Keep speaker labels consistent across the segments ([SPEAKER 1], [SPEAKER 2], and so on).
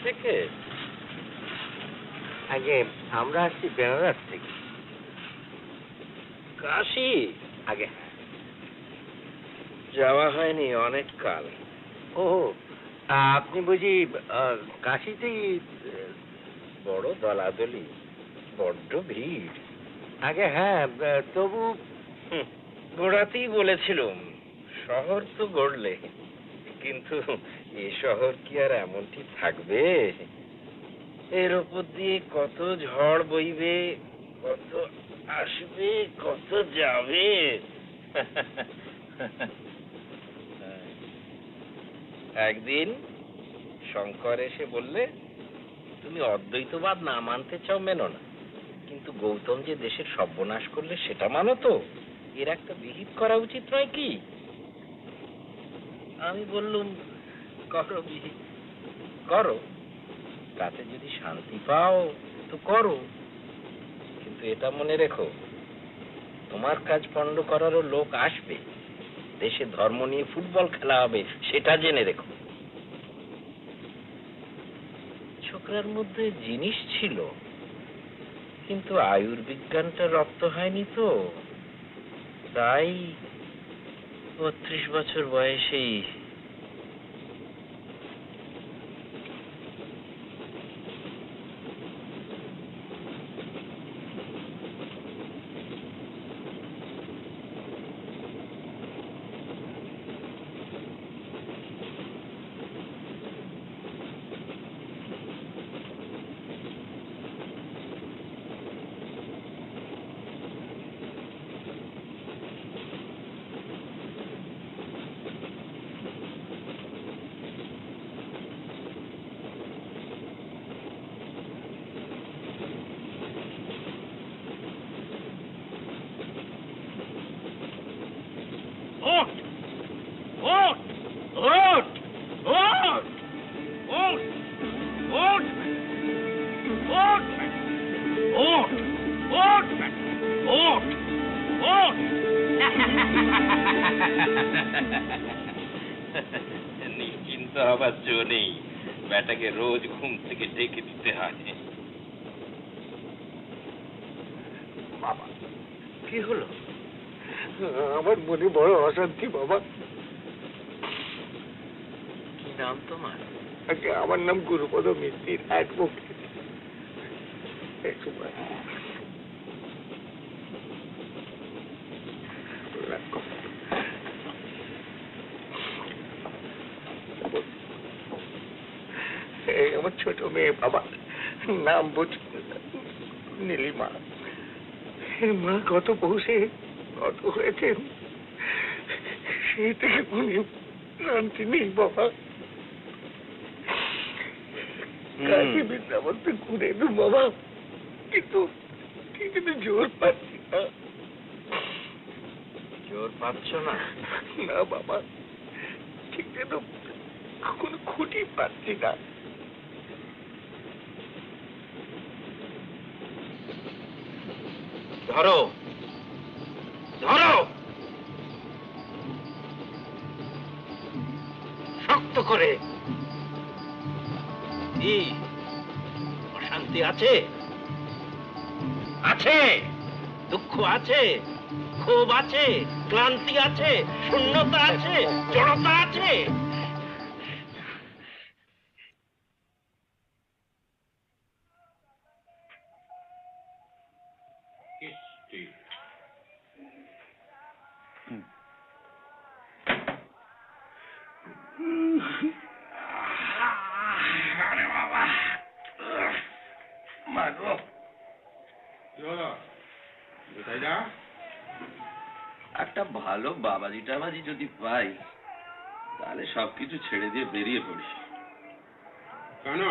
[SPEAKER 1] থেকে আগে আমরা আসছি বেনারস থেকে। কাশি আগে যাওয়া হয়নি অনেক কাল। ও আপনি বুঝি কাশিতেই বড় দলাদলি, বড্ড ভিড়। আগে হ্যাঁ, তবু গোড়াতেই বলেছিলুম শহর তো গড়লে, কিন্তু এ শহর কি আর এমনটি থাকবে? এর উপর দিয়ে কত ঝড় বইবে, কত আসবে, কত যাবে। একদিন শঙ্কর এসে বললে, তুমি অদ্বৈতবাদ না মানতে চাও মেনো না, কিন্তু গৌতম যে দেশের সর্বনাশ করলে সেটা মানো তো? এর একটা বিহিত করা উচিত নয় কি? আমি বললুম, করো বিহিত, করো, তাতে যদি শান্তি পাও তো করো, কিন্তু এটা মনে রেখো, তোমার কাজ পণ্ড করারও লোক আসবে, দেশে ধর্ম নিয়ে ফুটবল খেলা হবে, সেটা জেনে রেখো। ছোকরার মধ্যে জিনিস ছিল, কিন্তু আয়ুর্বিজ্ঞানটা রপ্ত হয়নি তো, তাই 32 বছর বয়সেই নিশ্চিন্ত হবার জো নেই, বেটাকে রোজ ঘুম থেকে ডেকে দিতে হয়। বাবা কি হলো?
[SPEAKER 2] আমার মনে বড় অশান্তি বাবা।
[SPEAKER 1] কি নাম তোমার?
[SPEAKER 2] আমার নাম গুরুপদ মিত্র, অ্যাডভোকেট। আমার ছোট মেয়ে বাবা, নাম বুঝ নীলিমা। মা কত পৌষে কত হয়েছেন, সেই থেকে উনি শান্তি নেই বাবা। কাজী বৃন্দাবনতে ঘুরে এলু বাবা, কিন্তু কিন্তু জোর পাচ্ছি না।
[SPEAKER 1] জোর পাচ্ছ না?
[SPEAKER 2] না বাবা, ঠিক যেন কোনো খুঁটি পাচ্ছি না।
[SPEAKER 1] ধরো ধরো, শক্ত করে। কি অশান্তি আছে? আছে, দুঃখ আছে, ক্ষোভ আছে, ক্লান্তি আছে, শূন্যতা আছে, জড়তা আছে।
[SPEAKER 3] একটা ভালো বাবাজি টাবাজি যদি পাই, তাহলে সবকিছু ছেড়ে দিয়ে বেরিয়ে পড়ি।
[SPEAKER 4] কেন?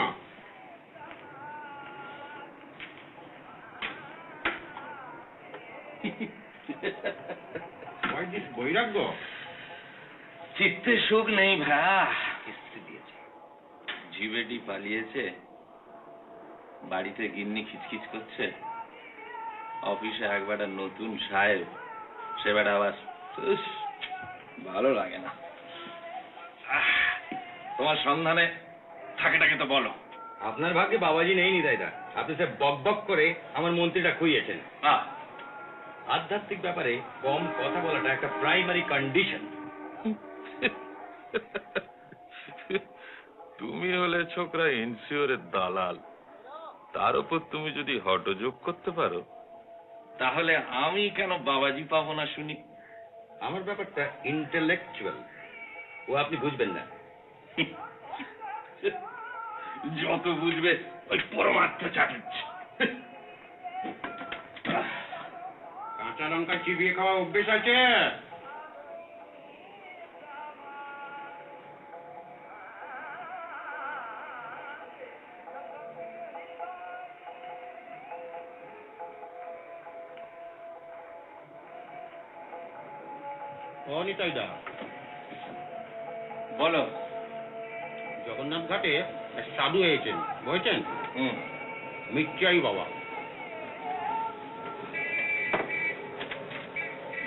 [SPEAKER 4] বৈরাগ্য?
[SPEAKER 3] চিত্তে সুখ নেই ভাইয়া। কিস্তি দিয়েছে, জিবেটি পালিয়েছে, বাড়িতে গিন্নি খিচখিচ করছে, অফিসে একবার নতুন সাহেব, সে বেটা আবার ভালো লাগে না। তোমার সন্ধানে থাকেটাকে তো বলো।
[SPEAKER 4] আপনার ভাগ্যে বাবাজি নেই নিতাইদা, আপনি সে বক বক করে আমার মন্ত্রীটা খুইয়েছেন। আধ্যাত্মিক ব্যাপারে কম কথা বলাটা একটা প্রাইমারি কন্ডিশন।
[SPEAKER 5] তুমি হলে ছোকরা ইনসিওরের দালাল, তার উপর তুমি যদি হঠযোগ করতে পারো,
[SPEAKER 3] তাহলে আমি কেন বাবাজি পাবো না শুনি?
[SPEAKER 4] আমার ব্যাপারটা ইন্টেলেকচুয়াল, ও আপনি বুঝবেন না।
[SPEAKER 3] যত বুঝবে ওই পরমাত্ম চাটুচ্ছে।
[SPEAKER 4] কাঁচা লঙ্কা চিবিয়ে খাওয়া অভ্যেস আছে? অনিতাইদা
[SPEAKER 3] বলো।
[SPEAKER 4] জগন্নাথ ঘাটে এক সাধু হয়েছেন, বুঝেছেন? মির্চাই বাবা।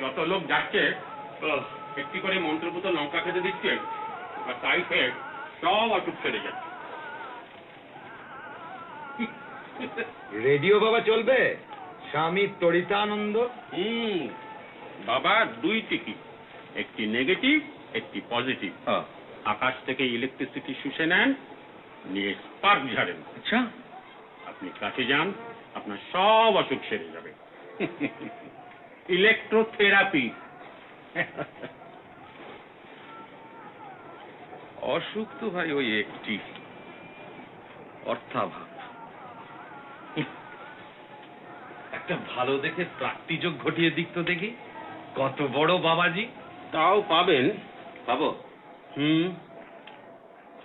[SPEAKER 4] যত লোক যাচ্ছে একটি করে মন্ত্রপুত লঙ্কা খেতে দিচ্ছেন, আর তাই খেয়ে সব অসুখ সেরে যাচ্ছে।
[SPEAKER 6] রেডিও বাবা চলবে, স্বামী তরিতানন্দ।
[SPEAKER 4] বাবা দুইটি কি, একটি নেগেটিভ একটি পজিটিভ। আকাশ থেকে ইলেকট্রিসিটি শুষে নেন, নিয়ে স্পার্ক ঝাড়েন।
[SPEAKER 3] আচ্ছা,
[SPEAKER 4] আপনি কাছে যান, আপনার সব অসুখ সেরে যাবে। ইলেকট্রোথেরাপি।
[SPEAKER 5] অসুখ তো ভাই ওই একটি, অর্থাভাব।
[SPEAKER 6] একটা ভালো দেখে প্রাপ্তিযোগ ঘটিয়ে দিক তো দেখি, কত বড় বাবাজি।
[SPEAKER 4] তাও পাবেন।
[SPEAKER 3] পাবো?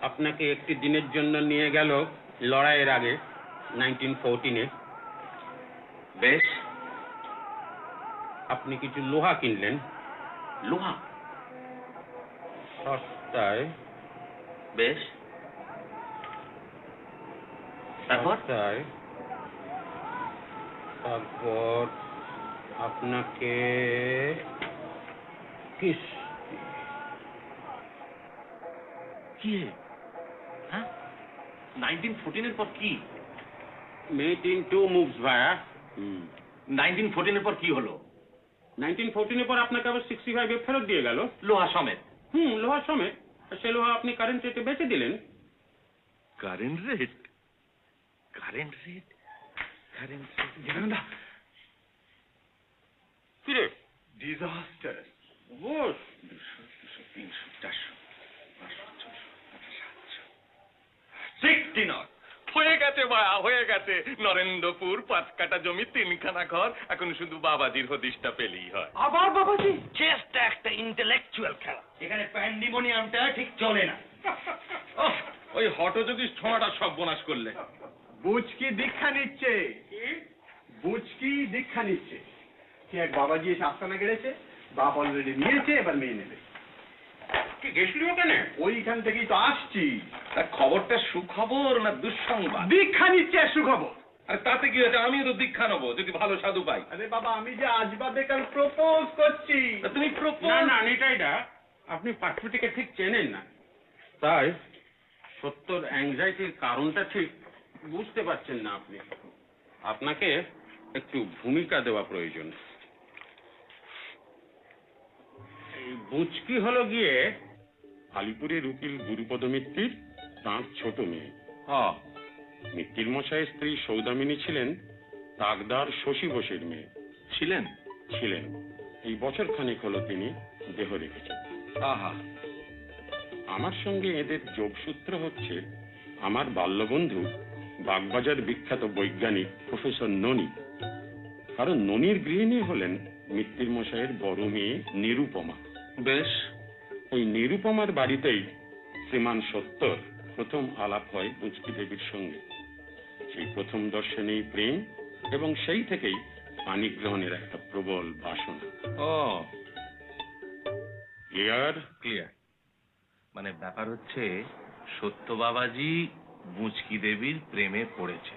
[SPEAKER 4] আপনাকে একটি দিনের জন্য নিয়ে গেল লড়াইয়ের আগে 1914-এ।
[SPEAKER 3] বেশ।
[SPEAKER 4] আপনি কিছু লোহা কিনলেন।
[SPEAKER 3] লোহা?
[SPEAKER 4] সস্তায়।
[SPEAKER 3] বেশ। তারপর?
[SPEAKER 4] সস্তায়। তারপর আপনাকে কিস্তি।
[SPEAKER 3] কি? হ্যাঁ, 1914-এর পর কি?
[SPEAKER 4] মেড ইন টু মুভস ভায়া।
[SPEAKER 3] 1914-এর পর কি হলো?
[SPEAKER 4] 1914 পর আপনাকে আবার 65 ফেরত দিয়ে গেল।
[SPEAKER 6] লোহা সমেত।
[SPEAKER 4] লোহা সমেত। সে লোহা আপনি কারেন্ট রেটে বেচে দিলেন।
[SPEAKER 5] Current rate? Current rate? Current rate?
[SPEAKER 2] জীবনদা,
[SPEAKER 4] কি রে?
[SPEAKER 2] ডিজাস্টার।
[SPEAKER 4] বস।
[SPEAKER 3] 200, 300, 400, 500, 600,
[SPEAKER 5] 60 নট হয়ে গেছে ভায়া, হয়ে গেছে। নরেন্দ্রপুর 5 কাঠা জমি 3 খানা ঘর, এখন শুধু বাবাজির হদিশটা পেলেই হয়।
[SPEAKER 2] আবার বাবাজি?
[SPEAKER 1] চেষ্ট একটা ইন্টেলেকচুয়াল খেলা।
[SPEAKER 6] এখানে প্যান্ডিমোনিয়ামটা ঠিক চলে না।
[SPEAKER 3] ওই হটযোগী ছোঁয়াটা সব বনাশ করলে।
[SPEAKER 7] বুচকি দীক্ষা নিচ্ছে, বুচকি দীক্ষা নিচ্ছে। সে এক বাবাজি এসে আস্তানা গেড়েছে, বাপ অলরেডি নিয়েছে, এবার মেয়ে নেবে।
[SPEAKER 4] কি গেছলি ওখানে?
[SPEAKER 7] ওইখান থেকেই তো আসছি।
[SPEAKER 3] তা খবরটা সুখবর না দুঃসংবাদ?
[SPEAKER 7] দীক্ষা নিচ্ছে সুখবর।
[SPEAKER 3] আর তাতে কি হয়েছে? আমিও তো দীক্ষা নেবো যদি ভালো সাধু পাই।
[SPEAKER 7] আরে বাবা, আমি যে আজ বাদে কাল প্রপোজ করছি।
[SPEAKER 3] তা তুমি
[SPEAKER 4] না নিটাইটা আপনি পার্সপেক্টিভকে ঠিক চেনেন না, তাই সত্যর অ্যাংজাইটির কারণটা ঠিক বুঝতে পারছেন না আপনি। আপনাকে একটু ভূমিকা দেওয়া প্রয়োজন। এই বুচকি হলো গিয়ে আলিপুরের উকিল গুরুপদ মিত্তির তাঁর ছোট মেয়ে। মিত্তির মশাইয়ের স্ত্রী সৌদামিনী ছিলেন তাকদার শশী বোসের মেয়ে। ছিলেন। এই বছর খানেক হলো তিনি দেহ রেখেছেন। আমার সঙ্গে এদের যোগসূত্র হচ্ছে আমার বাল্যবন্ধু বাগবাজার বিখ্যাত বৈজ্ঞানিক প্রফেসর ননি। কারণ ননির গৃহিণী হলেন মিত্তির মশাইয়ের বড় মেয়ে নিরুপমা।
[SPEAKER 3] বেশ।
[SPEAKER 4] এই নিরুপমার বাড়িতেই শ্রীমান সত্তর প্রথম আলাপ হয় বুচকি দেবীর সঙ্গে। সেই প্রথম দর্শনেই প্রেম, এবং সেই থেকেই পানি গ্রহণের একটা প্রবল বাসনা। ক্লিয়ার?
[SPEAKER 5] ক্লিয়ার। মানে ব্যাপার হচ্ছে, সত্য বাবাজি বুচকি দেবীর প্রেমে পড়েছে।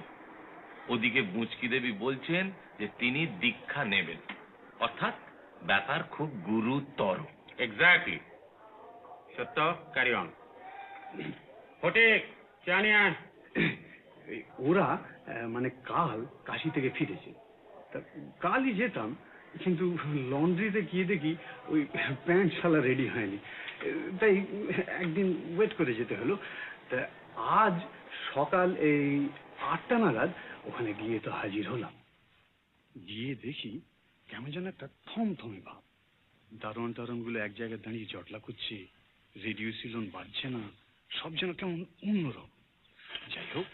[SPEAKER 5] ওদিকে বুচকি দেবী বলছেন যে তিনি দীক্ষা নেবেন, অর্থাৎ ব্যাপার খুব গুরুতর।
[SPEAKER 4] এক্স্যাক্টলি। সত্য, ক্যারি অন। ফটিক, চা নিয়ে আয়।
[SPEAKER 7] ওরা মানে কাল কাশি থেকে ফিরেছে। তা কালই যেতাম, কিন্তু লন্ড্রিতে গিয়ে দেখি ওই প্যান্ট শালা রেডি হয়নি, তাই একদিন ওয়েট করে যেতে হলো। তা আজ সকাল এই 8টা নাগাদ ওখানে গিয়ে তো হাজির হলাম। গিয়ে দেখি কেমন যেন একটা থমথমে ভাব। দারোয়ান গুলো এক জায়গায় দাঁড়িয়ে জটলা করছে, রেডিও সিলন বাজছে না, সব যেন কেমন অন্যরকম। যাই হোক,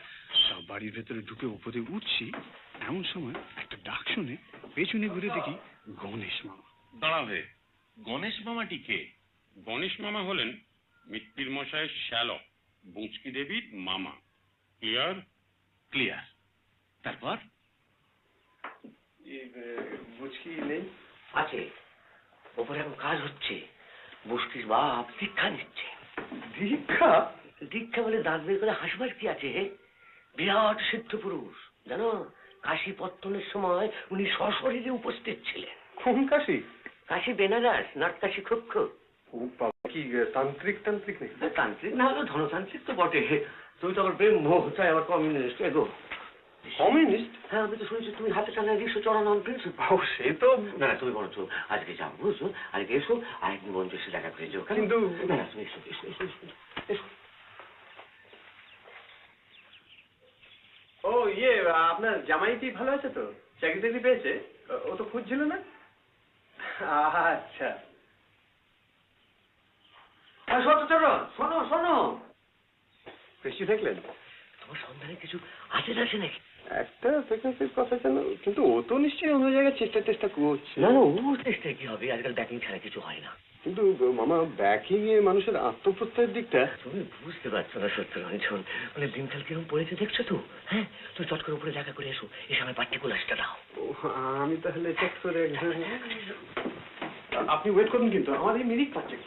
[SPEAKER 7] বাড়ির ভেতরে ঢুকে উপরে উঠছি, এমন সময় একটা ডাক শুনে পেছনে ঘুরে দেখি গণেশ মামা।
[SPEAKER 5] দাঁড়াবে, গণেশ মামাটি কে?
[SPEAKER 4] গণেশ মামা হলেন মিত্তির মশাইয়ের শ্যালক, বুচকি দেবীর মামা। ক্লিয়ার?
[SPEAKER 5] ক্লিয়ার। তারপর?
[SPEAKER 7] বুঝকি নেই?
[SPEAKER 2] আছে, ওপরে এখন কাজ হচ্ছে। বুষ্টির বাপ দীক্ষা নিচ্ছে।
[SPEAKER 7] দীক্ষা?
[SPEAKER 2] দীক্ষা বলে দাঁত বের করে হাসবার কি আছে? বিরাট সিদ্ধ পুরুষ জানো। কাশী পত্তনের সময় উনি সশরীরে উপস্থিত ছিলেন।
[SPEAKER 7] কোন কাশি?
[SPEAKER 2] কাশী বেনারস, নটকাশী ক্ষক্ষ।
[SPEAKER 7] ও বাবা, কি তান্ত্রিক তান্ত্রিক নেই?
[SPEAKER 2] তান্ত্রিক না হলেও ধনতান্ত্রিক তো বটে। তুমি তো আবার প্রেম মোহ, তাই আবার কমিউনিস্ট। এগো
[SPEAKER 7] কমিউনিস্ট?
[SPEAKER 2] হ্যাঁ, আমি তো শুনেছি তুমি হাতে টানা রিক্সা চড়ানো প্রিন্সিপাল।
[SPEAKER 7] ও, সে তো
[SPEAKER 2] না, তুমি বরঞ্চ আজকে যাও, বুঝছো? আজকে এসো, আরেকদিন বরঞ্চ এসে দেখা করে যাও।
[SPEAKER 7] কিন্তু
[SPEAKER 2] না, তুমি এসো এসো এসো এসো এসো।
[SPEAKER 7] ও আপনার জামাই কি ভালো আছে তো? চাকরি টাকরি পেয়েছে? ও তো খুঁজছিল না? আচ্ছা।
[SPEAKER 2] শোনো শোনো,
[SPEAKER 7] বেশি দেখলেন?
[SPEAKER 2] তোমার সন্ধানে কিছু আছে আছে নাকি?
[SPEAKER 7] একটা ভ্যাকেন্সির কথা জানো, কিন্তু ও তো নিশ্চয়ই অন্য জায়গায় চেষ্টা করছে।
[SPEAKER 2] না না, ও চেষ্টায় কি হবে? আজকাল ব্যাকিং ছাড়া কিছু হয় না।
[SPEAKER 7] কিন্তু মামা, ব্যাকিং এ মানুষের আত্মপ্রত্যয়ের দিকটা
[SPEAKER 2] তুমি বুঝতে পারছো না সত্যরঞ্জন, মানে দিনকাল কিরম পড়েছে দেখছো তো? হ্যাঁ, তুমি চট করে উপরে দেখা করে এসো, এসে আমার পার্টিকুলারসটা দাও।
[SPEAKER 7] আমি তাহলে চেক করে, আপনি ওয়েট করুন, কিন্তু আমার এই মিরিক পাচ্ছে।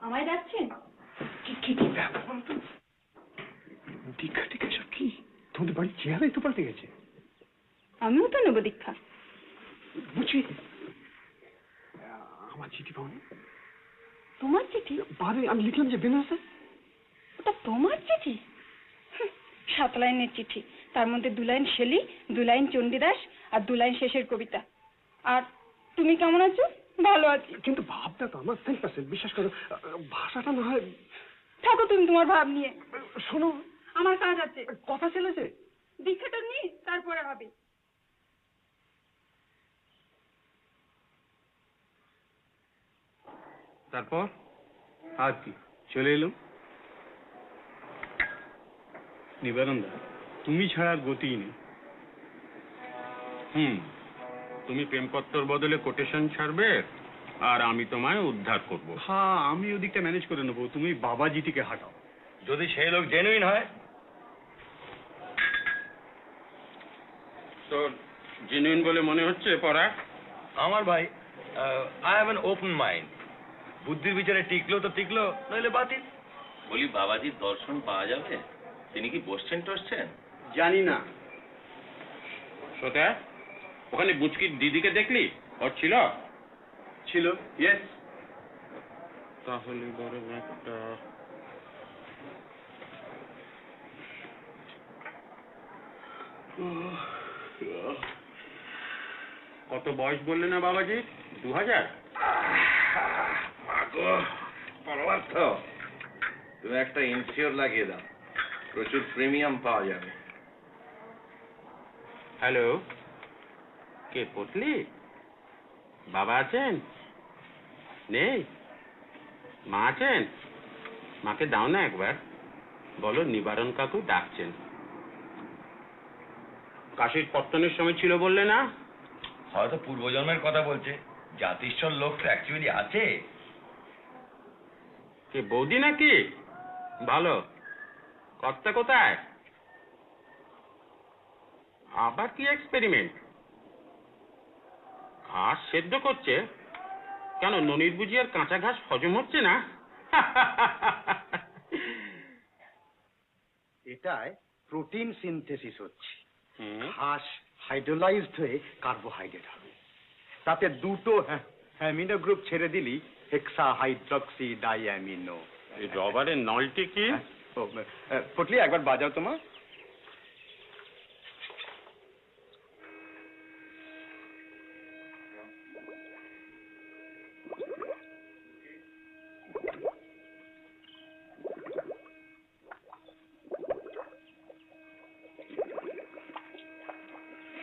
[SPEAKER 8] আমায় ডাকছেন?
[SPEAKER 7] কি ব্যাপার বলো তো? দীক্ষা টিকা সব কি? তোমাদের বাড়ির চেহারাই তো পাল্টে গেছে।
[SPEAKER 8] আমিও তো নেবো দীক্ষা।
[SPEAKER 7] বুঝি আমার চিঠি পাওনি?
[SPEAKER 8] তোমার চিঠি?
[SPEAKER 7] বারে আমি লিখলাম যে বেনারসে।
[SPEAKER 8] ওটা তোমার চিঠি? 7 লাইনের চিঠি, তার মধ্যে 2 লাইন শেলি, 2 লাইন চণ্ডীদাস আর 2 লাইন শেষের কবিতা। আর তুমি কেমন আছো? ভালো আছি।
[SPEAKER 7] কিন্তু ভাবটা তো আমার 10% বিশ্বাস করো, ভাষাটা না হয়।
[SPEAKER 8] থাকো তুমি তোমার ভাব নিয়ে।
[SPEAKER 7] শোনো,
[SPEAKER 8] আমার কাজ আছে।
[SPEAKER 7] কথা চলেছে।
[SPEAKER 8] দীক্ষাটা নিয়ে তারপরে হবে।
[SPEAKER 4] তারপর
[SPEAKER 7] আর কি, চলে এলাম। নিবারণ দা, তুমি ছাড়া আর গতিই নেই।
[SPEAKER 4] তুমি প্রেমপত্তর বদলে কোটেশন ছাড়বে আর আমি তোমায় উদ্ধার করব।
[SPEAKER 7] হ্যাঁ, আমি ওদিকটা ম্যানেজ করে নেবো, তুমি বাবাজিটিকে হাঁটাও।
[SPEAKER 6] যদি সেই লোক জেনুইন হয়।
[SPEAKER 4] তো জেনুইন বলে মনে হচ্ছে পড়া?
[SPEAKER 6] আমার ভাই, I have an open mind. বুদ্ধির বিচারে টিকলো তো টিকলো, নইলে বাতিল।
[SPEAKER 3] বলি বাবাজির দর্শন পাওয়া যাবে? তিনি কি বসছেন টসছেন?
[SPEAKER 7] জানি না।
[SPEAKER 4] সোতা, ওখানে বুচকির দিদিকে দেখলি? ওর ছিল?
[SPEAKER 7] ছিল, ইয়েস।
[SPEAKER 4] তাহলে বরং একটা কত বয়স বললে না বাবাজি? 2000?
[SPEAKER 3] মাগো, পরমার্থ, তুমি একটা ইনসিওর লাগিয়ে দাও, প্রচুর প্রিমিয়াম পাওয়া যাবে।
[SPEAKER 4] হ্যালো, কে পটলি? বাবা আছেন? নেই? মা আছেন? মাকে দাও না একবার, বলো নিবারণ কাকু ডাকছেন। কাশীর পত্তনের সময় ছিল বললে না?
[SPEAKER 6] হয়তো পূর্বজন্মের কথা বলছে। জাতিশ্বর লোক তো অ্যাকচুয়ালি আছে।
[SPEAKER 4] কে বৌদি নাকি? ভালো। কর্তা কোথায়? আবার কি এক্সপেরিমেন্ট? ঘাস সেদ্ধ করছে? কেন, ননির বুঝি আর কাঁচা ঘাস হজম হচ্ছে না?
[SPEAKER 9] এটায় প্রোটিন সিনথেসিস হচ্ছে। ঘাস হাইড্রোলাইজড হয়ে কার্বোহাইড্রেট হবে, তাতে 2টো অ্যামিনো গ্রুপ ছেড়ে দিলি হেক্সা হাইড্রক্সি ডাইঅ্যামিনো।
[SPEAKER 4] এই রবারের নলটি কি?
[SPEAKER 9] পটলি, একবার বাজাও তোমার।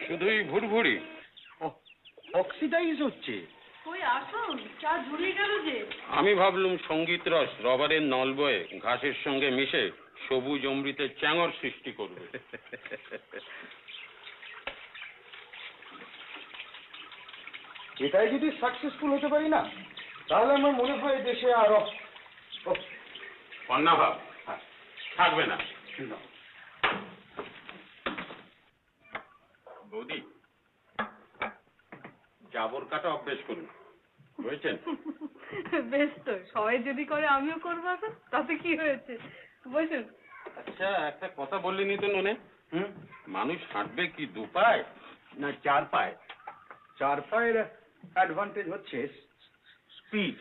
[SPEAKER 4] শুধুই ভুরভুরি?
[SPEAKER 9] অক্সিডাইজ হচ্ছে।
[SPEAKER 8] ওই আসুন, চা ঝুলিয়ে গেল যে।
[SPEAKER 4] আমি ভাবলুম সঙ্গীত রস রবারের নল বয়ে ঘাসের সঙ্গে মিশে সবুজ অমৃতের চ্যাঙর সৃষ্টি করবে।
[SPEAKER 9] এটাই যদি সাকসেসফুল হতে পারি না, তাহলে আমার মনে হয় দেশে আরো
[SPEAKER 4] অন্নাভাব থাকবে না। বৌদি, জাবর কাটা অভ্যেস করুন, বুঝেছেন?
[SPEAKER 8] বেশ তো, সবাই যদি করে আমিও করবো এখন, তাতে কি হয়েছে? বসুন।
[SPEAKER 4] আচ্ছা, একটা কথা বললেনি তো ননে, মানুষ হাঁটবে কি 2 পায়
[SPEAKER 9] না 4 পায়? 4 পায়ের অ্যাডভান্টেজ হচ্ছে স্পিড।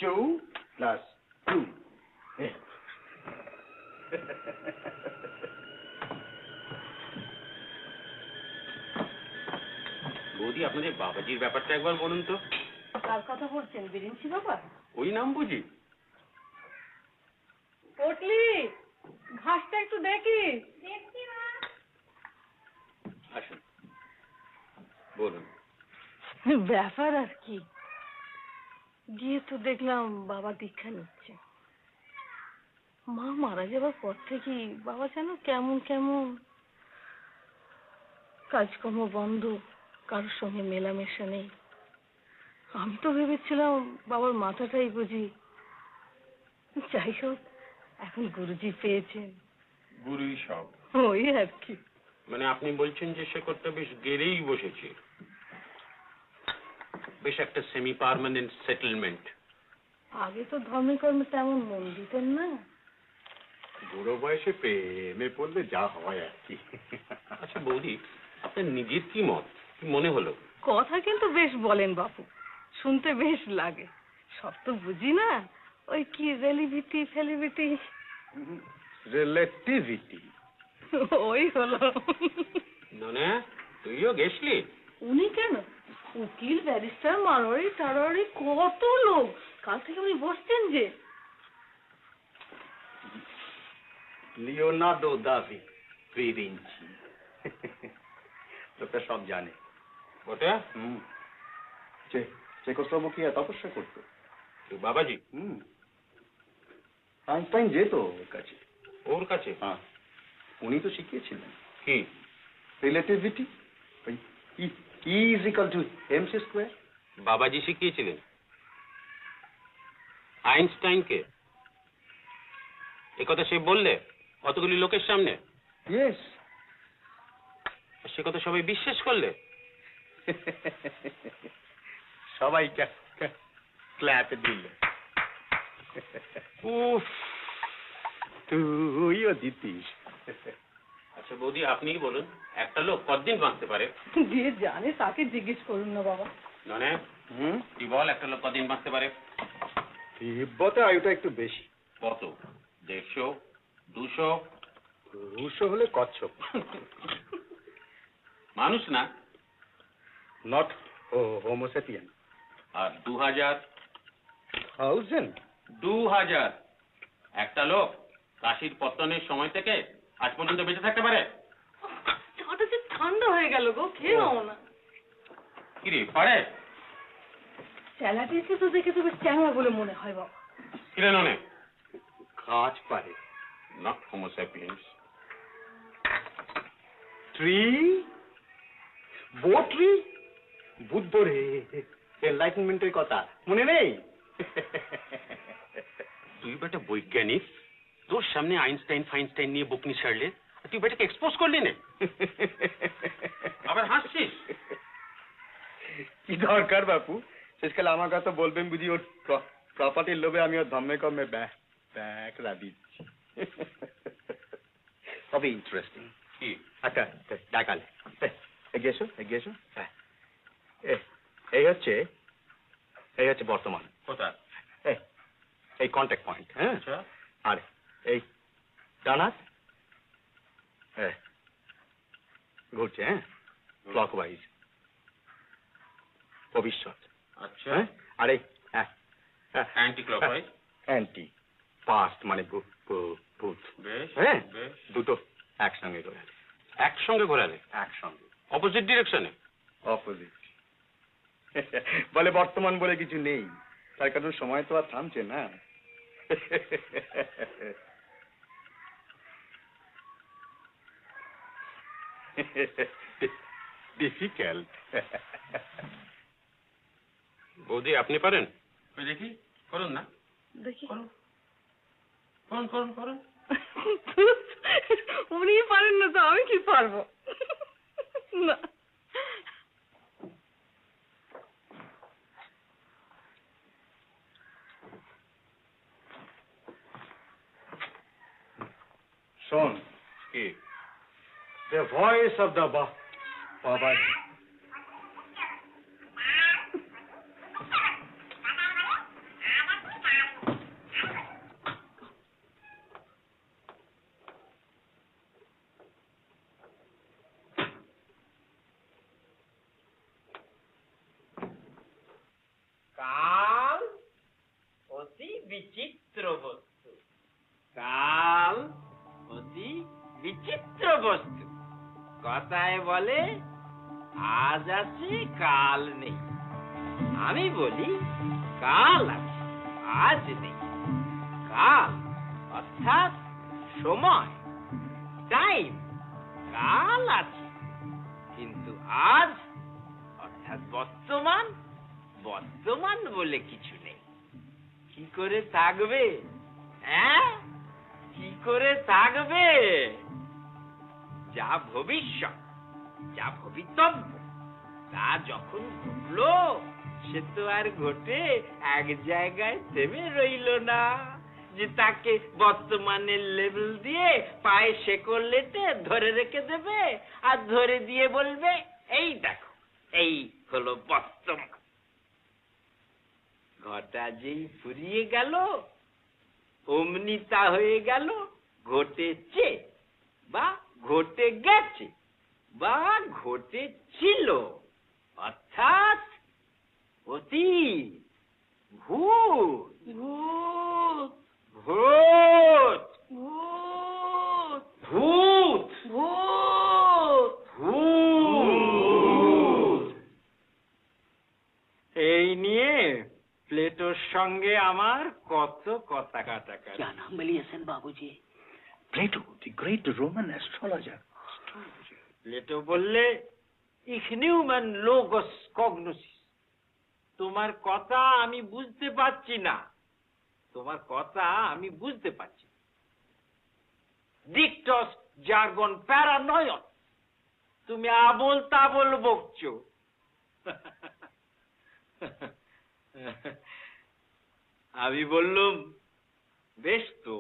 [SPEAKER 9] 2 + 2।
[SPEAKER 4] বৌদি, আপনাদের বাবাজির ব্যাপারটা একবার বলুন তো।
[SPEAKER 8] কার কথা বলছেন? বিরিঞ্চি বাবা?
[SPEAKER 4] ওই নাম বুঝি?
[SPEAKER 8] পটলি, ঘাসটা একটু দেখি।
[SPEAKER 3] আসুন, বলুন।
[SPEAKER 8] ব্যাপার আর কি, গিয়ে তো দেখলাম বাবা দীক্ষা নিচ্ছে। মা মারা যাবার পর থেকেই বাবা যেন কেমন কেমন, কাজকর্ম বন্ধ, কারোর সঙ্গে মেলামেশা নেই। আমি তো ভেবেছিলাম বাবার মাথাটাই বুঝি। যাই হোক, এখন গুরুজি পেয়েছেন,
[SPEAKER 4] গুরুই সব।
[SPEAKER 8] ওই আর কি।
[SPEAKER 4] মানে আপনি বলছেন যে শেকড়টা বেশ গেড়েই বসেছে, বেশ একটা সেমি পার্মানেন্ট সেটেলমেন্ট।
[SPEAKER 10] আগে তো ধর্মে কর্মে তেমন মন দিতেন না।
[SPEAKER 7] বুড়ো বয়সে প্রেমে পড়লে যা হয় আর কি।
[SPEAKER 4] আচ্ছা বৌদি, আপনার নিজের কি মত, কি মনে হলো?
[SPEAKER 10] কথা কিন্তু বেশ বলেন বাপু, শুনতে বেশ লাগে। সব তো বুঝি না, ওই কি রেলিভিটি ফেলিভিটি।
[SPEAKER 7] রিলেটিভিটি।
[SPEAKER 10] ওই হলো।
[SPEAKER 4] মানে তুইও গেছলি?
[SPEAKER 10] উনি কেন, উকিল ব্যারিস্টার মারোয়ারি টারোয়ারি কত লোক, কাল থেকে উনি বসছেন যে।
[SPEAKER 7] Leonardo da Vinci. লোকটা সব জানে।
[SPEAKER 4] ওটা
[SPEAKER 7] চেকোস্লোভাকিয়া তপস্যা করতো
[SPEAKER 4] বাবাজি।
[SPEAKER 7] আইনস্টাইন যেত ওর কাছে।
[SPEAKER 4] ওর কাছে?
[SPEAKER 7] হ্যাঁ, উনি তো শিখিয়েছিলেন
[SPEAKER 4] কি?
[SPEAKER 7] রিলেটিভিটি, ওই E is equal to M C square.
[SPEAKER 4] বাবাজি শিখিয়েছিলেন আইনস্টাইনকে? এ কথা সে বললে অতগুলি লোকের সামনে?
[SPEAKER 7] ইয়েস।
[SPEAKER 4] সে কথা সবাই বিশ্বাস করলে?
[SPEAKER 7] সবাই ক্ল্যাপে দিল।
[SPEAKER 4] উফ,
[SPEAKER 7] তুইও দিতিস।
[SPEAKER 4] আচ্ছা বৌদি, আপনিই বলুন, একটা লোক কতদিন বাঁচতে পারে?
[SPEAKER 10] যে জানে তাকে জিজ্ঞেস করুন না বাবা।
[SPEAKER 4] মানে তুই বল, একটা লোক কতদিন বাঁচতে পারে?
[SPEAKER 7] তিব্বতে আয়ুটা একটু বেশি।
[SPEAKER 4] কত? 150, 200?
[SPEAKER 7] 200 হলে কচ্ছপ।
[SPEAKER 4] মানুষ না?
[SPEAKER 7] নট হোমোসেপিয়ান।
[SPEAKER 4] আর 2000? 2000 একটা লোক কাশীর পত্তনের সময় থেকে আজ পর্যন্ত বেঁচে থাকতে পারে?
[SPEAKER 10] চাটা যে ঠান্ডা হয়ে গেল গো, খেয়ে নাও না।
[SPEAKER 4] কি রে, পারে?
[SPEAKER 10] স্যালাডেকে তো দেখে তো বেশ চ্যাংড়া বলে মনে হয় বাবা।
[SPEAKER 4] কিরে ননে?
[SPEAKER 7] কাজ পারে।
[SPEAKER 4] Not Homo sapiens.
[SPEAKER 7] ট্রি, বোট্রি, বুদ্ধ রে, এনলাইটেনমেন্টের কথা মনে নেই?
[SPEAKER 4] তুই বেটা বৈজ্ঞানিক, তোর সামনে আইনস্টাইন ফাইনস্টাইন নিয়ে বকনি ছাড়লে, তুই বেটাকে এক্সপোজ করলি না? আবার হাসছিস?
[SPEAKER 7] কি দরকার বাপু, শেষকালে আমার কথা বলবেন বুঝি ওর প্রপার্টির লোভে আমি ওর ধর্মে কর্মে ব্যাকরা দিচ্ছি। তবে ইন্টারেস্টিং।
[SPEAKER 4] কি?
[SPEAKER 7] আচ্ছা দেখালে এগিয়ে এসো। হ্যাঁ, এই হচ্ছে বর্তমান।
[SPEAKER 4] কোথায়?
[SPEAKER 7] এই কন্ট্যাক্ট পয়েন্ট। হ্যাঁ,
[SPEAKER 4] আচ্ছা।
[SPEAKER 7] আর এই ডানাত ঘুরছে, হ্যাঁ, ক্লকওয়াইজ ভবিষ্যৎ।
[SPEAKER 4] আচ্ছা।
[SPEAKER 7] হ্যাঁ, আর এই
[SPEAKER 4] অ্যান্টি ক্লকওয়াইজ?
[SPEAKER 7] অ্যান্টি পাস্ট, মানে ভূত।
[SPEAKER 4] বেশ,
[SPEAKER 7] হ্যাঁ,
[SPEAKER 4] বেশ।
[SPEAKER 7] দুটো একসঙ্গে ঘোরালে।
[SPEAKER 4] একসঙ্গে ঘোরালে?
[SPEAKER 7] একসঙ্গে,
[SPEAKER 4] অপোজিট ডিরেকশনে?
[SPEAKER 7] অপোজিট। বলে বর্তমান বলে কিছু নেই, তার কারণ সময় তো আর থামছে না। ডিফিকাল্ট।
[SPEAKER 4] বৌদি, আপনি পারেন? দেখি, করুন না।
[SPEAKER 10] দেখি
[SPEAKER 4] করুন।
[SPEAKER 10] উনি পারেন না তো আমি কি পারবো? না।
[SPEAKER 7] শোন,
[SPEAKER 4] কি?
[SPEAKER 7] the voice of the Babaji.
[SPEAKER 1] কাল অতি বিচিত্র বস্তু, কাল অতি বিচিত্র বস্তু। কথায় বলে আজ আছে কাল নেই, আমি বলি কাল আছে আজ নেই। কাল অর্থাৎ সময়, টাইম, কাল আছে, কিন্তু আজ অর্থাৎ বর্তমান, বর্তমান বলে কিছু নেই। কি করে থাকবে? হ্যাঁ, কি করে থাকবে? যা ভবিষ্যৎ, যা ভবিতব্য, তা যখন ঘটলো সে তো আর ঘটে এক জায়গায় থেমে রইল না যে তাকে বর্তমানের লেভেল দিয়ে পায়ে শেকড় লেটে ধরে রেখে দেবে আর ধরে দিয়ে বলবে এই দেখো এই হলো বর্তমান। ঘটা যেই ফুরিয়ে গেল অমনি তা হয়ে গেল ঘটেছে বা ঘটে গেছে বা ঘটেছিল, অর্থাৎ অতীত, ভূত, ভূত, ভূত, ভূত, ভূত, ভূত। এই নিয়ে প্লেটোর সঙ্গে আমার কত কথা কাটাকাটি।
[SPEAKER 2] क्या नाम लिए सेन बाबूजी? प्लेटो, the great Roman astrologer.
[SPEAKER 1] Plato বললে ইখনিউম্যান লোগোস কগনোসিস। তোমার কথা আমি বুঝতে পারছি না, তোমার কথা আমি বুঝতে পারছি। ডিকটস জার্গন প্যারানয়ন, তুমি আবোল তাবোল বকছো। আমি বললুম বেশ, তো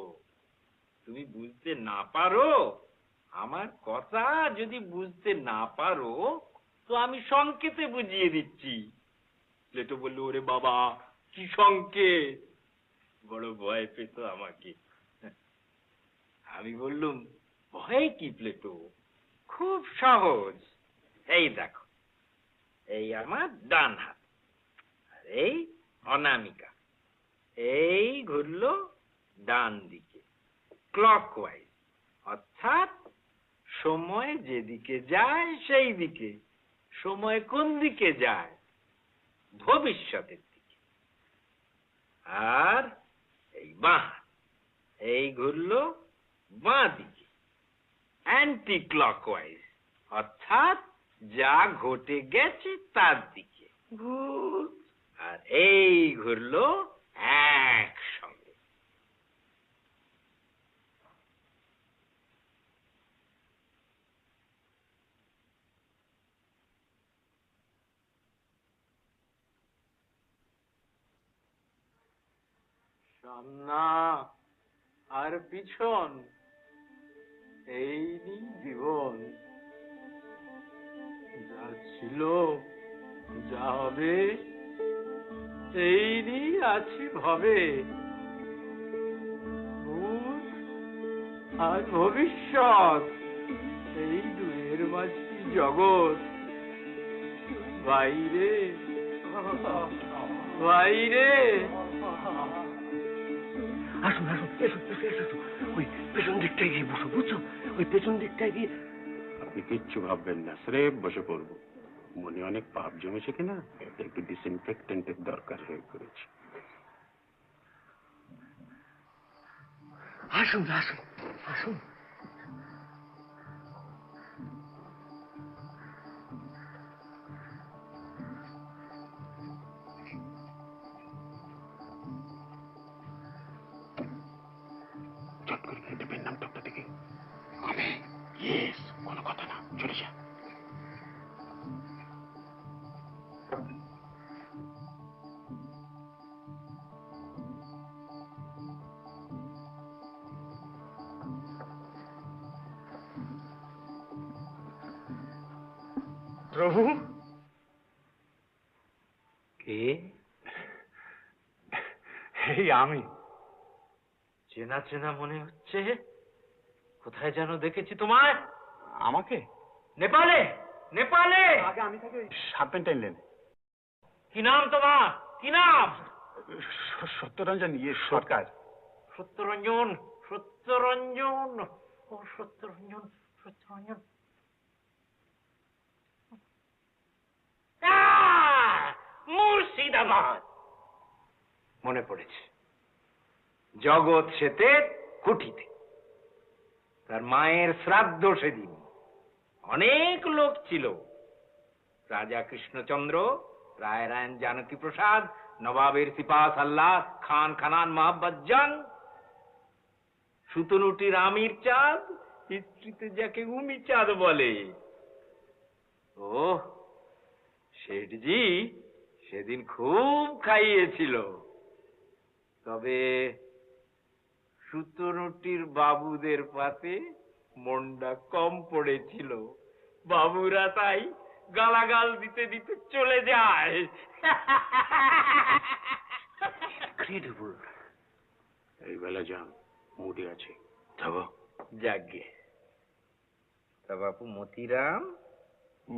[SPEAKER 1] তুমি বুঝতে না পারো, আমার কথা যদি বুঝতে না পারো তো আমি সংকেতে বুঝিয়ে দিচ্ছি। প্লেটো বলল, ওরে বাবা কি সংকেত, বড় ভয় পেত আমাকে। আমি বললুম, ভয় কি প্লেটো, খুব সহজ। এই দেখো, এই আমার ডান হাত, আর এই অনামিকা, এই ঘুরলো ডান দিকে ক্লকওয়াইজ, অর্থাৎ সময় যেদিকে যায় সেই দিকে। সময় কোন দিকে যায়? ভবিষ্যতের দিকে। আর এই বাঁ, এই ঘুরলো বাঁ দিকে অ্যান্টি ক্লকওয়াইজ, অর্থাৎ যা ঘটে গেছে তার দিকে। আর এই ঘুরলো একসঙ্গে। সামনা আর পিছন, এই জীবন, যা ছিল যা হবে এই আছি ভাবে। ভূত আর ভবিষ্যৎ, এই দুয়ের মাঝে জগৎ। বাইরে বাইরে।
[SPEAKER 2] আসুন আসুন, এসো এসো এসো, ওই পেছন দিকটায় গিয়ে বসো, বুঝছো? ওই পেছন দিকটায় গিয়ে।
[SPEAKER 4] আপনি কিচ্ছু ভাববেন না, স্রেফ বসে পড়বো। মনে অনেক পাপ জমেছে কিনা, একটু ডিসইনফেক্টেন্টের দরকার হয়ে পড়েছে।
[SPEAKER 2] আসুন আসুন আসুন।
[SPEAKER 4] চট করে খেতে পেন নাম টকটা থেকে। আমি ইয়েস, কোনো কথা না, চলে যা।
[SPEAKER 9] প্রভু,
[SPEAKER 1] কে?
[SPEAKER 9] এই আমি।
[SPEAKER 1] চেনা চেনা মনে হচ্ছে, কোথায় যেন দেখেছি তোমায়।
[SPEAKER 9] আমাকে?
[SPEAKER 1] নেপালে, নেপালে।
[SPEAKER 9] আগে আমি থাকি সার্পেন্টাইন লেন।
[SPEAKER 1] কি নাম তোমার, কি নাম?
[SPEAKER 9] সত্যরঞ্জন সরকার।
[SPEAKER 1] সত্যরঞ্জন, সত্যরঞ্জন, ও সত্যরঞ্জন, সত্যরঞ্জন। মুর্শিদাবাদ, মনে পড়েছে। জগৎ সেতের কুঠিতে, তার মায়ের শ্রাদ্ধ সেদিন। অনেক লোক ছিল, রাজা কৃষ্ণচন্দ্র, রায়রায়ণ জানকী প্রসাদ, নবাবের সিপা সাল্লাহ, খান খানান মোহাম্মদ জান, সুতনুটির আমির চাঁদ, হিস্ট্রিতে যাকে উমি চাঁদ বলে। ও শেঠজি, সেদিন খুব খাইয়েছিল, তবে সুতনুটির বাবুদের পাতে মনটা কম পড়েছিল। বাবুরা তাই গালাগাল দিতে দিতে চলে যায়।
[SPEAKER 7] এই বেলা যান, মুডে আছে, যাবো।
[SPEAKER 1] যাগে তা বাপু মতিরাম,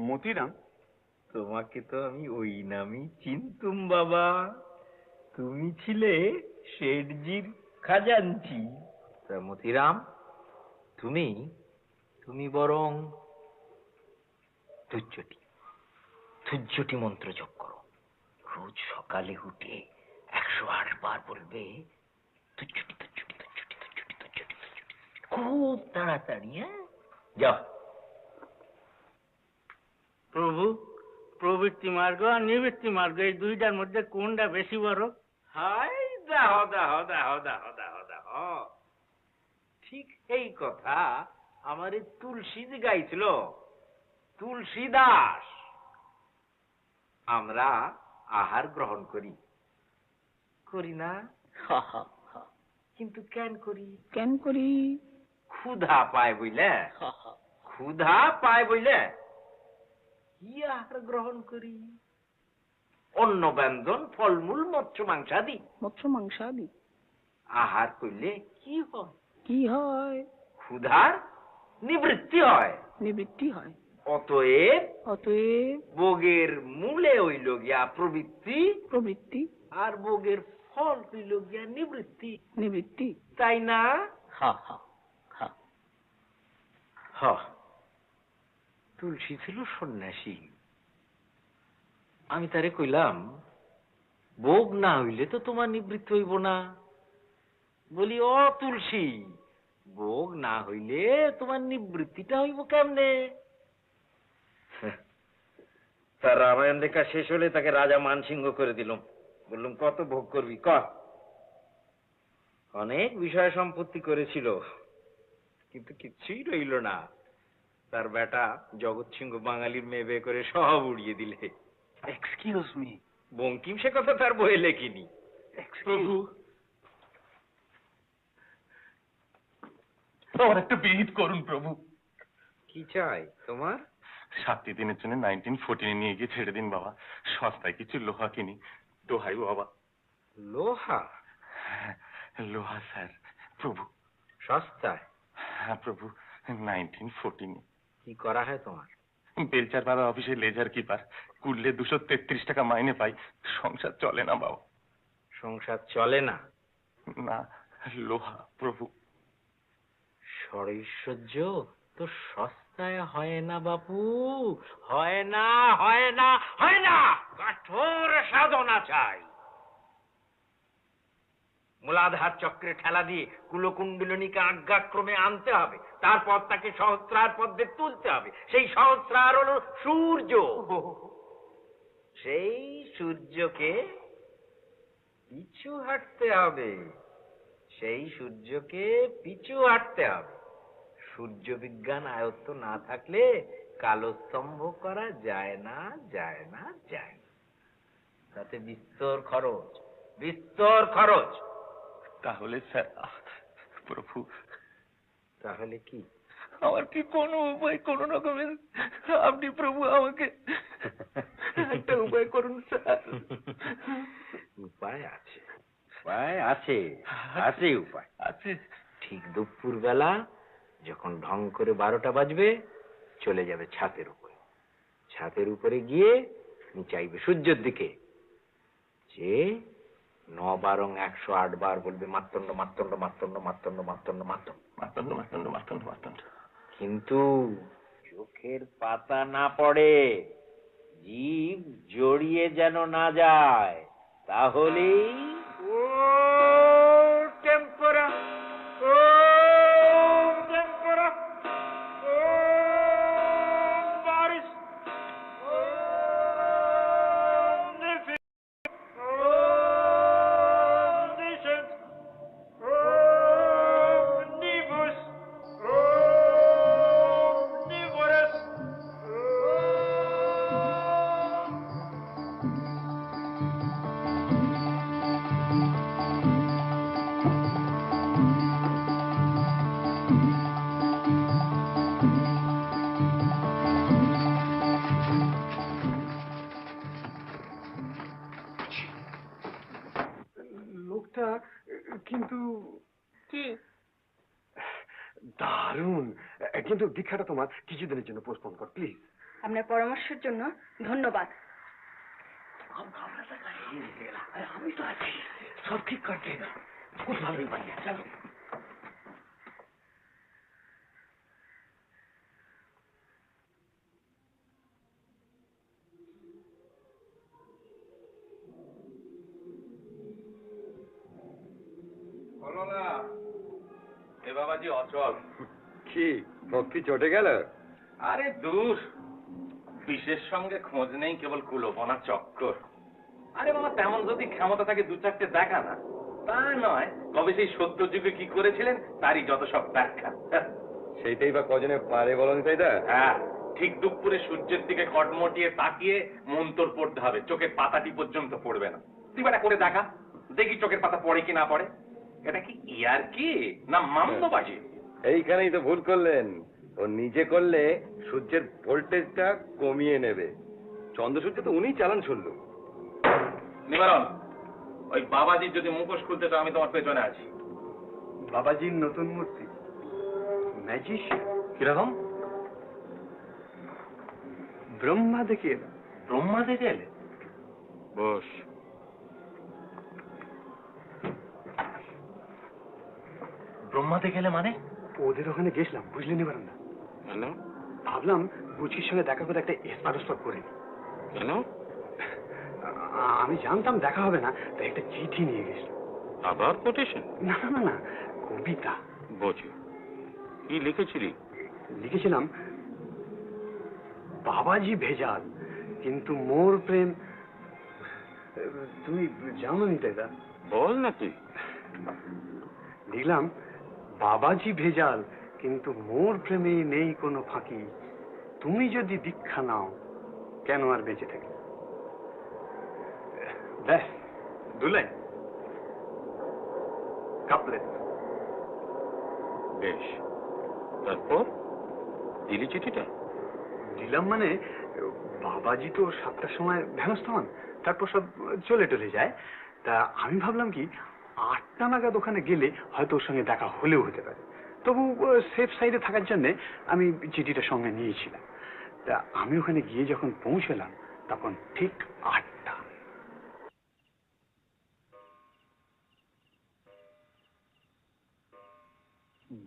[SPEAKER 7] মতিরাম?
[SPEAKER 1] তোমাকে তো আমি ওই নামই চিনতুম বাবা। তুমি ছিলে শেঠজির খাজাঞ্চি। তা মতিরাম, তুমি তুমি বরং তুজ্জটি মন্ত্র জপ করো। রোজ সকালে উঠে 108 বার বলবে তুজ্জটি তুজ্জটি তুজ্জটি তুজ্জটি তুজ্জটি তুজ্জটি, খুব তাড়াতাড়ি। হ্যাঁ, যাও।
[SPEAKER 11] প্রভু, প্রবৃত্তি মার্গ আর নিবৃত্তি মার্গ এই দুইটার মধ্যে কোনটা বেশি বড়?
[SPEAKER 1] হাই দাও দাও দাও দাও দাও দাও, ঠিক এই কথা আমার তুলসী গাইছিল, তুলসী দাস। আমরা আহার গ্রহণ করি করি না? কিন্তু কেন করি?
[SPEAKER 8] কেন করি?
[SPEAKER 1] ক্ষুধা পায় বইলে, ক্ষুধা পায় বইলে কি আহার গ্রহণ করি? অন্ন ব্যঞ্জন, ফলমূল, মৎস্য মাংসাদি।
[SPEAKER 8] মৎস্য মাংসাদি
[SPEAKER 1] আহার করলে কি হয়?
[SPEAKER 8] কি হয়?
[SPEAKER 1] ক্ষুধার নিবৃত্তি হয়।
[SPEAKER 8] নিবৃত্তি হয়।
[SPEAKER 1] অতএব
[SPEAKER 8] অতএব
[SPEAKER 1] ভোগের মূলে হইল গিয়া প্রবৃত্তি,
[SPEAKER 8] প্রবৃত্তি,
[SPEAKER 1] আর ভোগের ফল হইল গিয়া নিবৃত্তি।
[SPEAKER 8] নিবৃত্তি,
[SPEAKER 1] তাই না? তুলসী ছিল সন্ন্যাসী। আমি তারে কইলাম, ভোগ না হইলে তো তোমার নিবৃত্তি হইব না। বলি, ও তুলসী, ভোগ না হইলে তোমার নিবৃত্তিটা হইব কেমনে? তার রামায়ণ লেখা শেষ হলে তাকে রাজা মানসিংহ করে দিলাম। বললাম, কত ভোগ করবি কর। অনেক বিষয় সম্পত্তি করেছিল, কিন্তু কিচ্ছুই রইল না। তার বেটা জগৎ সিংহ বাঙালির মেয়ে বিয়ে করে সব উড়িয়ে দিলে।
[SPEAKER 7] এক্সকিউজ মি,
[SPEAKER 1] বঙ্কিম সে কথা তার বইয়ে লেখিনি।
[SPEAKER 5] প্রভু, আমার একটা বিহিত করুন প্রভু।
[SPEAKER 1] কি চাই তোমার?
[SPEAKER 5] 7 দিনের জন্য 1914 নিয়ে গিয়ে ছেড়ে দিন বাবা। সস্তায় কিছু লোহা কিনি, দোহাই বাবা।
[SPEAKER 1] লোহা?
[SPEAKER 5] লোহা স্যার। প্রভু,
[SPEAKER 1] সস্তায়?
[SPEAKER 5] হ্যাঁ প্রভু, 1914।
[SPEAKER 1] কি করা হয় তোমার?
[SPEAKER 5] বেলচার বাবা অফিসে লেজার কিপার, কুড়লে 233 টাকা মাইনে পাই। সংসার চলে না বাবা।
[SPEAKER 1] সংসার চলে না?
[SPEAKER 5] না, লোহা প্রভু।
[SPEAKER 1] শ্বৈশ্বর্য তো সস্তায় হয় না বাপু, হয় না, হয় না, হয় না। কঠোর সাধনা চাই। মূলাধার চক্রে ঠেলা দিয়ে কুলকুণ্ডলিনীকে আজ্ঞাক্রমে আনতে হবে, তারপর তাকে সহস্রার পদ্মে তুলতে হবে। সেই সহস্রার হলো সূর্য। সেই সূর্যকে পিছু হাঁটতে হবে, সেই সূর্যকে পিছু হাঁটতে হবে। সূর্য বিজ্ঞান আয়ত্ত না থাকলে কালস্তম্ভ করা যায় না, যায় না, যায় না। তাতে বিস্তর খরচ, বিস্তর খরচ।
[SPEAKER 5] তাহলে স্যার প্রভু,
[SPEAKER 1] তাহলে কি?
[SPEAKER 5] আমার কি কোনো উপায়, কোন রকমের আপনি প্রভু আমাকে একটা উপায় করুন স্যার।
[SPEAKER 1] উপায় আছে, উপায় আছে, আছে উপায়
[SPEAKER 5] আছে।
[SPEAKER 1] ঠিক দুপুর বেলা যখন ঢং করে 12টা বাজবে, চলে যাবে ছাতের উপরে। ছাতের উপরে গিয়ে চাইবে সূর্যের দিকে, যে 9 বারং 108 বার বলবে মার্তণ্ড মার্তণ্ড মার্তণ্ড মার্তণ্ড মার্তণ্ড মার্তণ্ড
[SPEAKER 5] মার্তণ্ড মার্তণ্ড মার্তণ্ড মার্তণ্ড।
[SPEAKER 1] কিন্তু চোখের পাতা না পড়ে, জীব জড়িয়ে যেন না যায়, তাহলেই ও টেম্পোরা, ও টেম্পোরা, ও বারিশ, ও নিফি, ও নিশেষ, ও নিবুস, ও নিবরস, ও
[SPEAKER 9] কিন্তু দীক্ষাটা তোমার কিছুদিনের জন্য পোস্টপোন কর প্লিজ।
[SPEAKER 8] আপনার পরামর্শের জন্য ধন্যবাদ।
[SPEAKER 2] আমি তো আছি, সব ঠিক করতে খুব ভালোই পারি। চলো।
[SPEAKER 3] বলো না এ বাবাজি অচল।
[SPEAKER 9] কি ভক্তি চটে গেল?
[SPEAKER 3] আরে দূর, বিশেষ সঙ্গে খোঁজ নেই, কেবল কুলোপনা চক্কর। আরে বাবা, তেমন যদি ক্ষমতা থাকে দু চারটে দেখা না, তা নয়। তবে সেই সত্য যুগে কি করেছিলেন তারই যত সব ব্যাখ্যা।
[SPEAKER 9] সেইটাই বা কজনে পারে বলেন তাইটা?
[SPEAKER 3] হ্যাঁ, ঠিক দুপুরে সূর্যের দিকে কটমটিয়ে তাকিয়ে মন্তর পড়তে হবে, চোখের পাতাটি পর্যন্ত পড়বে না। তুই বেটা করে দেখা, দেখি চোখের পাতা পড়ে কি না পড়ে। এটা কি ইয়ার কি না মামদবাজি?
[SPEAKER 9] এইখানেই তো ভুল করলেন। ও নিজে করলে সূর্যের ভোল্টেজটা কমিয়ে নেবে। চন্দ্রসূর্য তো উনিই চালান শুনল।
[SPEAKER 3] নিবারণ, ওই বাবাজির যদি মুখোশ খুলতে চাও আমি তোমার পেছনে আছি।
[SPEAKER 9] বাবাজির নতুন মূর্তি ম্যাজিশিয়ান
[SPEAKER 3] কিরকম?
[SPEAKER 9] ব্রহ্মা দেখে এলাম।
[SPEAKER 3] ব্রহ্মা দেখে এলে?
[SPEAKER 4] বস।
[SPEAKER 3] ব্রহ্মা দেখে এলে মানে?
[SPEAKER 9] ওদের ওখানে গেছিলাম, বুঝলেন এবার না?
[SPEAKER 4] কেন?
[SPEAKER 9] ভাবলাম বুচির সঙ্গে দেখা করে একটা এসপারস্পার করে নি।
[SPEAKER 4] কেন?
[SPEAKER 9] আমি জানতাম দেখা হবে না, তাই একটা চিঠি নিয়ে গেছিলাম।
[SPEAKER 4] আবার কোটেশন?
[SPEAKER 9] না না না, কবিতা।
[SPEAKER 4] বলছি কি লিখেছিলি?
[SPEAKER 9] লিখেছিলাম, বাবাজি ভেজাল কিন্তু মোর প্রেম। তুমি জানো নি তাইদা?
[SPEAKER 4] বল না তুই।
[SPEAKER 9] লিখলাম, বাবাজি ভেজাল কিন্তু মোর প্রেমে নেই কোনো ফাঁকি, তুমি যদি দীক্ষা নাও কেন আর বেঁচে থাকি। ব্যাস, দুলাই কাপলেট।
[SPEAKER 4] বেশ, তারপর দিলি চিঠিটা?
[SPEAKER 9] দিলাম মানে, বাবাজি তো 7টার সময় ভ্যানস্থ হন, তারপর সব চলে টলে যায়। তা আমি ভাবলাম কি 8টা নাগাদ ওখানে গেলে হয়তো ওর সঙ্গে দেখা হলেও হতে পারে। তবু সেফ সাইডে থাকার জন্য আমি চিঠিটা সঙ্গে নিয়েছিলাম। তা আমি ওখানে গিয়ে যখন পৌঁছলাম তখন ঠিক 8টা।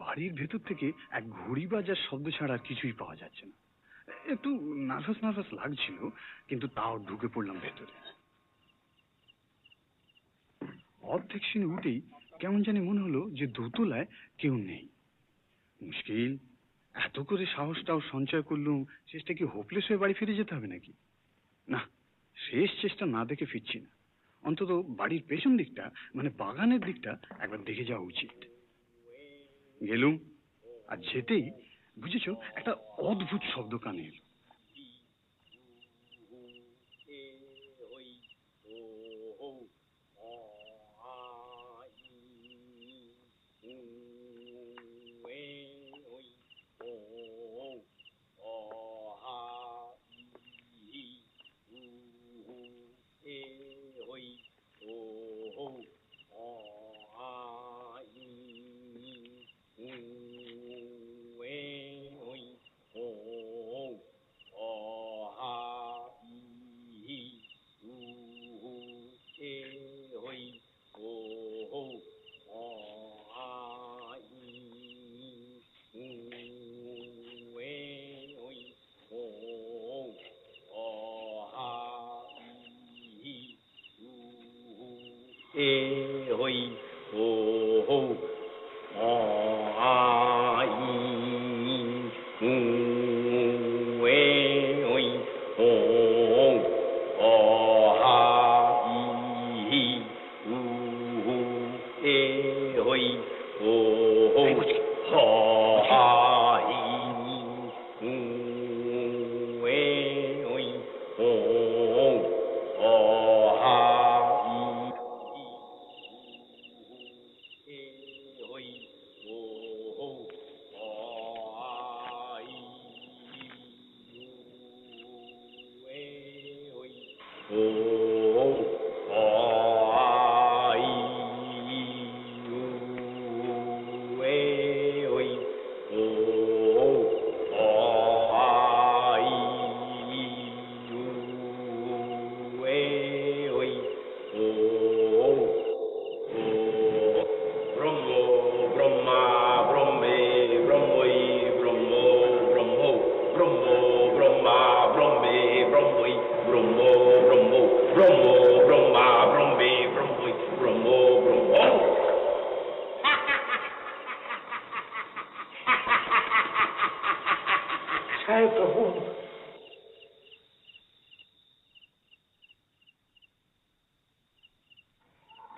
[SPEAKER 9] বাড়ির ভেতর থেকে এক ঘুড়ি বাজার শব্দ ছাড়া আর কিছুই পাওয়া যাচ্ছে না। একটু নার্ভাস নার্ভাস লাগছিল, কিন্তু তাও ঢুকে পড়লাম ভেতরে। অর্ধেক সিনে উঠেই কেমন জানি মনে হলো যে দোতলায় কেউ নেই। মুশকিল, এত করে সাহসটাও সঞ্চয় করলুম, শেষটা কি হোপলেস হয়ে বাড়ি ফিরে যেতে হবে নাকি? না, শেষ চেষ্টা না দেখে ফিরছি না। অন্তত বাড়ির পেছন দিকটা, মানে বাগানের দিকটা একবার দেখে যাওয়া উচিত। গেলুম, আর যেতেই বুঝেছো একটা অদ্ভুত শব্দ কানে এলো।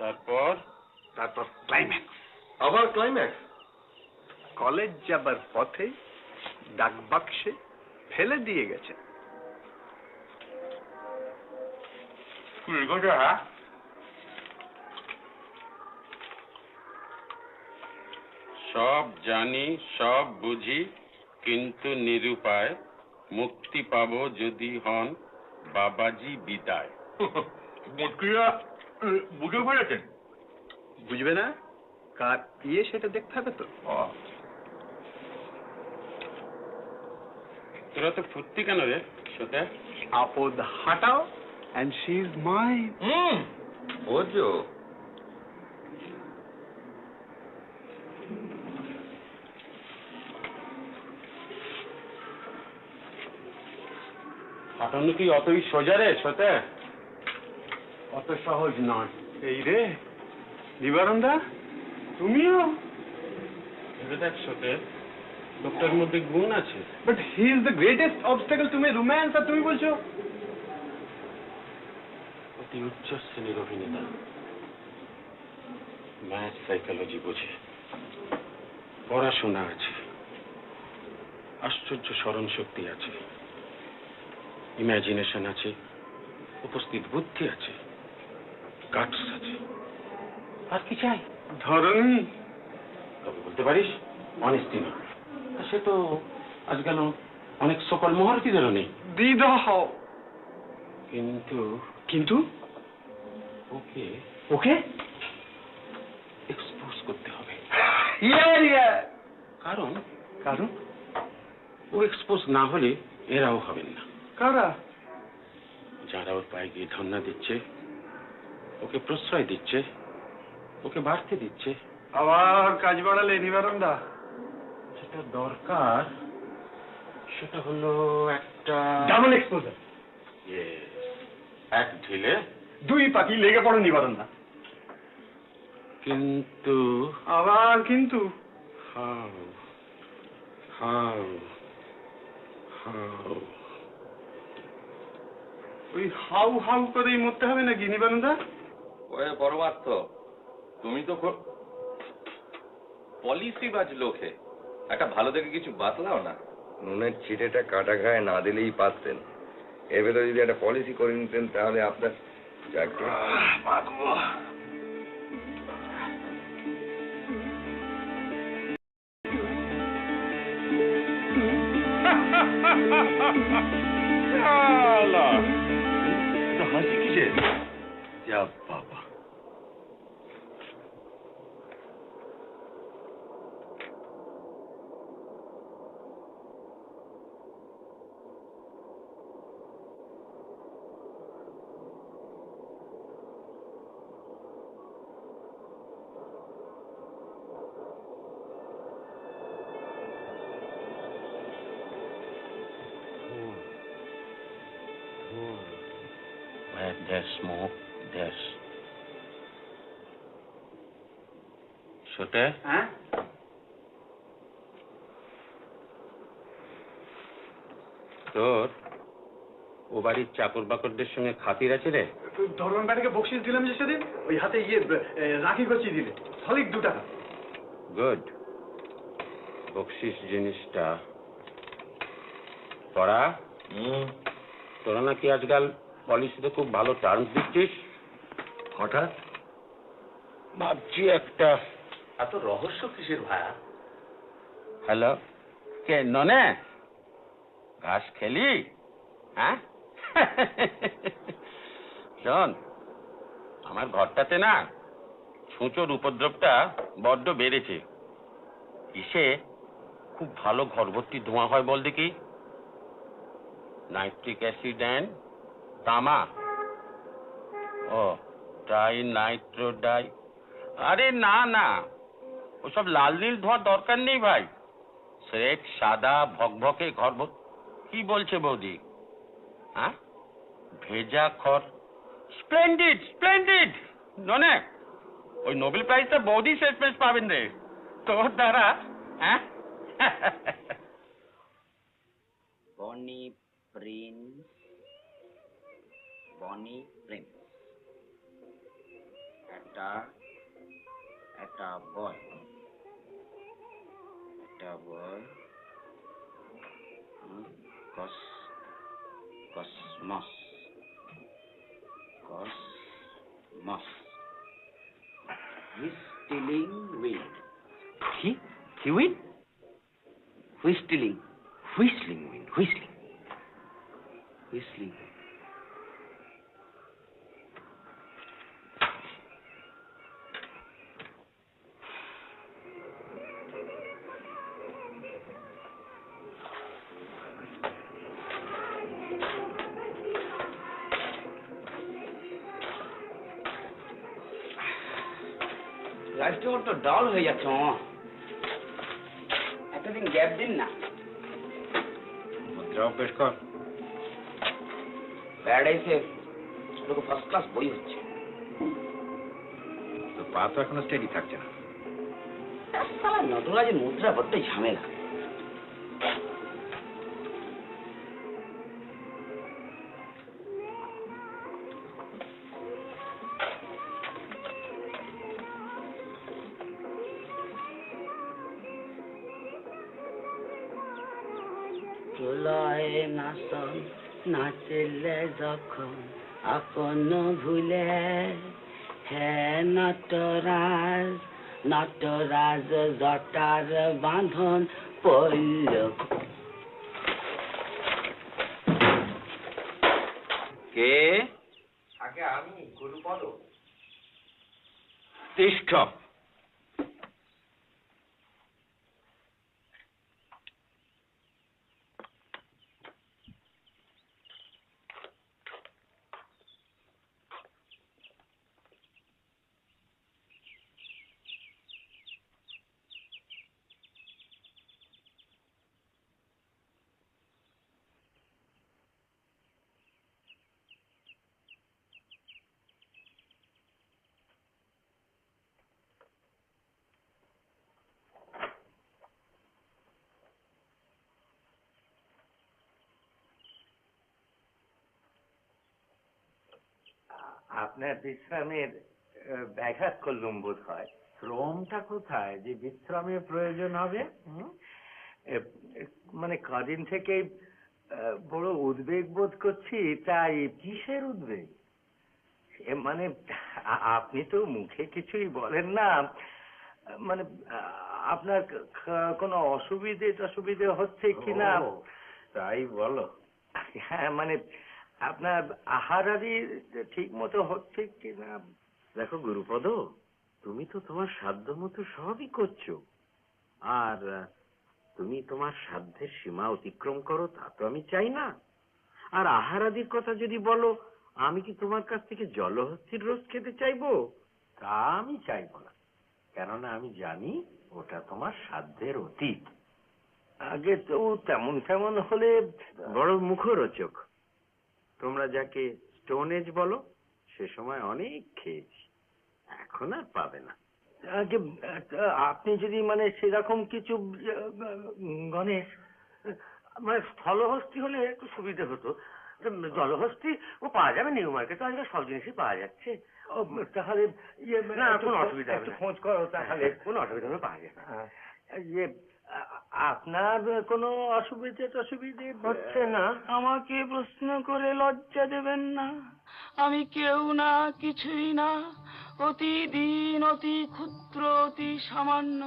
[SPEAKER 4] তারপর
[SPEAKER 9] তারপর ক্লাইম্যাক্স।
[SPEAKER 3] আবার ক্লাইম্যাক্স?
[SPEAKER 9] কলেজ যাবার পথে ডাক বাক্সে ফেলে দিয়ে গেছে।
[SPEAKER 4] সব জানি, সব বুঝি, কিন্তু নিরুপায়, মুক্তি পাবো যদি হন বাবাজি বিদায়।
[SPEAKER 6] মুটকিরা বুঝে ফেলেছেন?
[SPEAKER 9] বুঝবে না? কার ইয়ে সেটা দেখতে হবে তো।
[SPEAKER 4] তোরা তো ফুর্তি কেন রে সেটা?
[SPEAKER 9] আপদ হাটাও and she is mine.
[SPEAKER 3] বোঝো
[SPEAKER 4] হাঁটানো কি অতই সোজা রে সতে?
[SPEAKER 7] অত সহজ নয়। এই রে নিবারণদা, তুমিও?
[SPEAKER 4] ভেবে দেখ সতে, লোকটার মধ্যে গুণ আছে।
[SPEAKER 7] But he is the greatest obstacle to my romance, আর তুমি বলছো?
[SPEAKER 4] অতি উচ্চ শ্রেণীর অভিনেতা, ম্যাথ সাইকোলজি বোঝে, পড়াশোনা আছে, আশ্চর্য স্মরণ শক্তি আছে, ইমাজিনেশন আছে, উপস্থিত বুদ্ধি আছে, গাটস আছে। আর কি চাই?
[SPEAKER 7] ধরনী।
[SPEAKER 4] তবে বলতে পারিস অনেস্টি না। সে তো আজকাল অনেক সকল মহারথীদেরও নেই।
[SPEAKER 7] দিদা হও।
[SPEAKER 4] কিন্তু
[SPEAKER 7] কিন্তু
[SPEAKER 4] ওকে
[SPEAKER 7] ওকে
[SPEAKER 4] এক্সপোজ করতে হবে।
[SPEAKER 7] কারণ
[SPEAKER 4] ও এক্সপোজ না হলে এরাও হবেন না।
[SPEAKER 7] কারা?
[SPEAKER 4] যারা ওর পায়ে গিয়ে ধন্না দিচ্ছে, ওকে প্রশ্রয় দিচ্ছে, ওকে বাড়তে দিচ্ছে।
[SPEAKER 7] আবার কাজ বাড়ালে নিবারণদা।
[SPEAKER 4] যেটা দরকার সেটা হলো একটা
[SPEAKER 7] ডাবল এক্সপোজার।
[SPEAKER 4] এক ঢিলে
[SPEAKER 7] দুই পাখি, লেগে পড়ো নিবারণদা।
[SPEAKER 4] কিন্তু
[SPEAKER 7] আবার কিন্তু?
[SPEAKER 4] হাউ হাউ হাউ
[SPEAKER 7] ওই হাউ হাউ করেই মরতে হবে নাকি নিবারণদা?
[SPEAKER 3] ওরে পরমার্থ, তুমি তো পলিসিবাজ লোকে, একটা ভালো দেখে কিছু বাতলাও না।
[SPEAKER 1] নুনের ছিটেটা কাটা গায়ে না দিলেই পারতেন। এর ভেতরে যদি একটা পলিসি করে নিতেন তাহলে আপনার যাকে
[SPEAKER 7] হাসি কিসের? যা বাবা।
[SPEAKER 4] Where there's smoke, there's ছোটে।
[SPEAKER 7] হ্যাঁ?
[SPEAKER 4] তোর ও বাড়ির চাকর বাকরদের সঙ্গে খাতির আছে রে?
[SPEAKER 7] ধরুন ব্যাটাকে বকশিস দিলাম যে সেদিন, ওই হাতে ইয়ে রাখি গছিয়ে দিলে, সলিড 2 টাকা।
[SPEAKER 4] গুড। বকশিস জিনিসটা পড়া। তোরা নাকি আজকাল পলিসিতে খুব ভালো টার্মস দিচ্ছিস।
[SPEAKER 2] হঠাৎ
[SPEAKER 4] ভাবছি একটা।
[SPEAKER 2] এত রহস্য কিসের ভায়া?
[SPEAKER 4] হ্যালো, কে ননে? ঘাস খেলি? হ্যাঁ? শোন, আমার ঘরটাতে না ছুঁচোর উপদ্রবটা বড্ড বেড়েছে। কিসে খুব ভালো ঘরভর্তি ধোঁয়া হয় বল দেখি? নাইট্রিক অ্যাসিড অ্যান্ড তামা। ও ট্রাই নাইট্রোডাই। আরে না না, ওসব লাল নীল ধোঁয়ার দরকার নেই ভাই। স্রেট সাদা ভকভকে ঘর কি বলছে বৌদি? হ্যাঁ, ভেজা খড়। Splendid splendid. ননে, ওই নোবেল প্রাইজটা বৌদি শেষমেশ পাবেন রে তোর দ্বারা। হ্যাঁ,
[SPEAKER 1] বনি প্রিন্স, বনি প্রিন্স। একটা একটা বয়, একটা boy, cosmos, cosmos, whistling wind. কি কি wind? Whistling, whistling wind, whistling, whistling. লাইফটা বড্ড ডাল হয়ে যাচ্ছে মামা, একটা দিন গ্যাপ দিন না।
[SPEAKER 9] মুদ্রা অভ্যেস কর।
[SPEAKER 1] প্যারাডাইসে লোকে ফার্স্ট ক্লাস বই হচ্ছে।
[SPEAKER 9] তো পা তো এখনো স্টেডি থাকছে না।
[SPEAKER 1] সালা নটরাজের মুদ্রা বড্ড ঝামেলা।
[SPEAKER 2] চুলয় নাচন নাচিলে যখন আপন ভুলে, হে নটরাজ নটরাজ জটার বাঁধন পড়ল।
[SPEAKER 1] কে?
[SPEAKER 2] আগে আমি গুরুপদ।
[SPEAKER 1] তিষ্ঠ।
[SPEAKER 12] আপনার বিশ্রামের ব্যাঘাত করলুম বোধ হয়। শ্রমটা কোথায় যে বিশ্রামের প্রয়োজন হবে? মানে কদিন থেকে বড় উদ্বেগ বোধ করছি। তাই কিসের উদ্বেগ? মানে আপনি তো মুখে কিছুই বলেন না। মানে আপনার কোনো অসুবিধে হচ্ছে কিনা তাই বলো। হ্যাঁ, মানে আপনার আহার আদি ঠিক মতো হচ্ছে কিনা। দেখো গুরুপদ, তুমি তো তোমার সাধ্য মতো সবই করছো, আর তুমি তোমার সাধ্যের সীমা অতিক্রম করো তা তো আমি চাই না। আর আহার আদির কথা যদি বলো, আমি কি তোমার কাছ থেকে জলহস্তির রোজ খেতে চাইবো? তা আমি চাইবো না, কেননা আমি জানি ওটা তোমার সাধ্যের অতীত। আগে তো তেমন হলে বড় মুখরোচক। তোমরা যাকে স্টোন এজ বলো, সে সময় অনেক খেয়েছি, এখন আর পাবে না। আগে আপনি যদি মানে সেরকম কিছু গণেশ, মানে স্থলহস্তি হলে একটু সুবিধা হতো। জলহস্তি ও পাওয়া যাবে নিউ মার্কেটে, আজকাল সব জিনিসই পাওয়া যাচ্ছে। তাহলে না, কোনো অসুবিধা হবে না, খোঁজ করো তাহলে। কোনো অসুবিধা হবে, পাওয়া যাবে। ইয়ে, আপনার কোনো অসুবিধে হচ্ছে না?
[SPEAKER 11] আমাকে প্রশ্ন করে লজ্জা দেবেন না। আমি কেউ না, কিছুই না, অতি দীন, অতি ক্ষুদ্র, অতি সামান্য।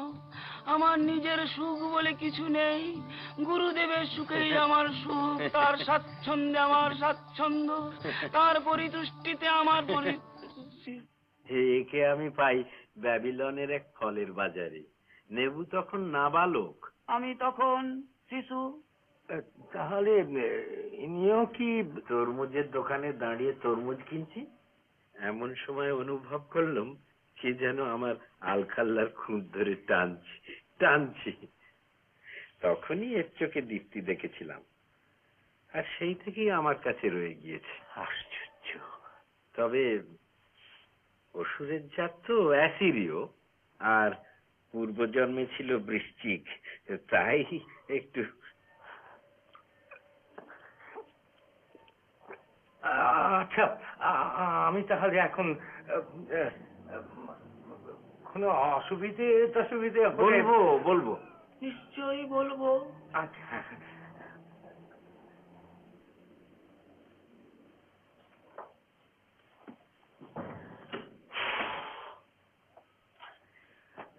[SPEAKER 11] আমার নিজের সুখ বলে কিছু নেই। গুরুদেবের সুখেই আমার সুখ, তার স্বাচ্ছন্দ্যে আমার স্বাচ্ছন্দ্য, তার পরিতুষ্টিতে আমার পরিতুষ্টি।
[SPEAKER 12] একে আমি পাই ব্যাবিলনের এক ফলের বাজারে। নেবু তখন নাবালক,
[SPEAKER 11] আমি তখন শিশু।
[SPEAKER 12] তাহলে ইনিও কি তরমুজের দোকানে দাঁড়িয়ে তরমুজ কিনছি? এমন সময় অনুভব করলাম সে যেন আমার আলখাল্লার খুঁত ধরে টানছি। তখনই এর চোখে দীপ্তি দেখেছিলাম, আর সেই থেকেই আমার কাছে রয়ে গিয়েছে। আশ্চর্য। তবে অসুরের জাত তো অ্যাসিরীয়, আর পূর্বজন্মে ছিল বৃশ্চিক, তাই একটু আচ্ছা, আমি তাহলে এখন কোনো অসুবিধে টসুবিধে
[SPEAKER 1] বলবো বলবো।
[SPEAKER 11] নিশ্চয়ই বলবো।
[SPEAKER 12] আচ্ছা,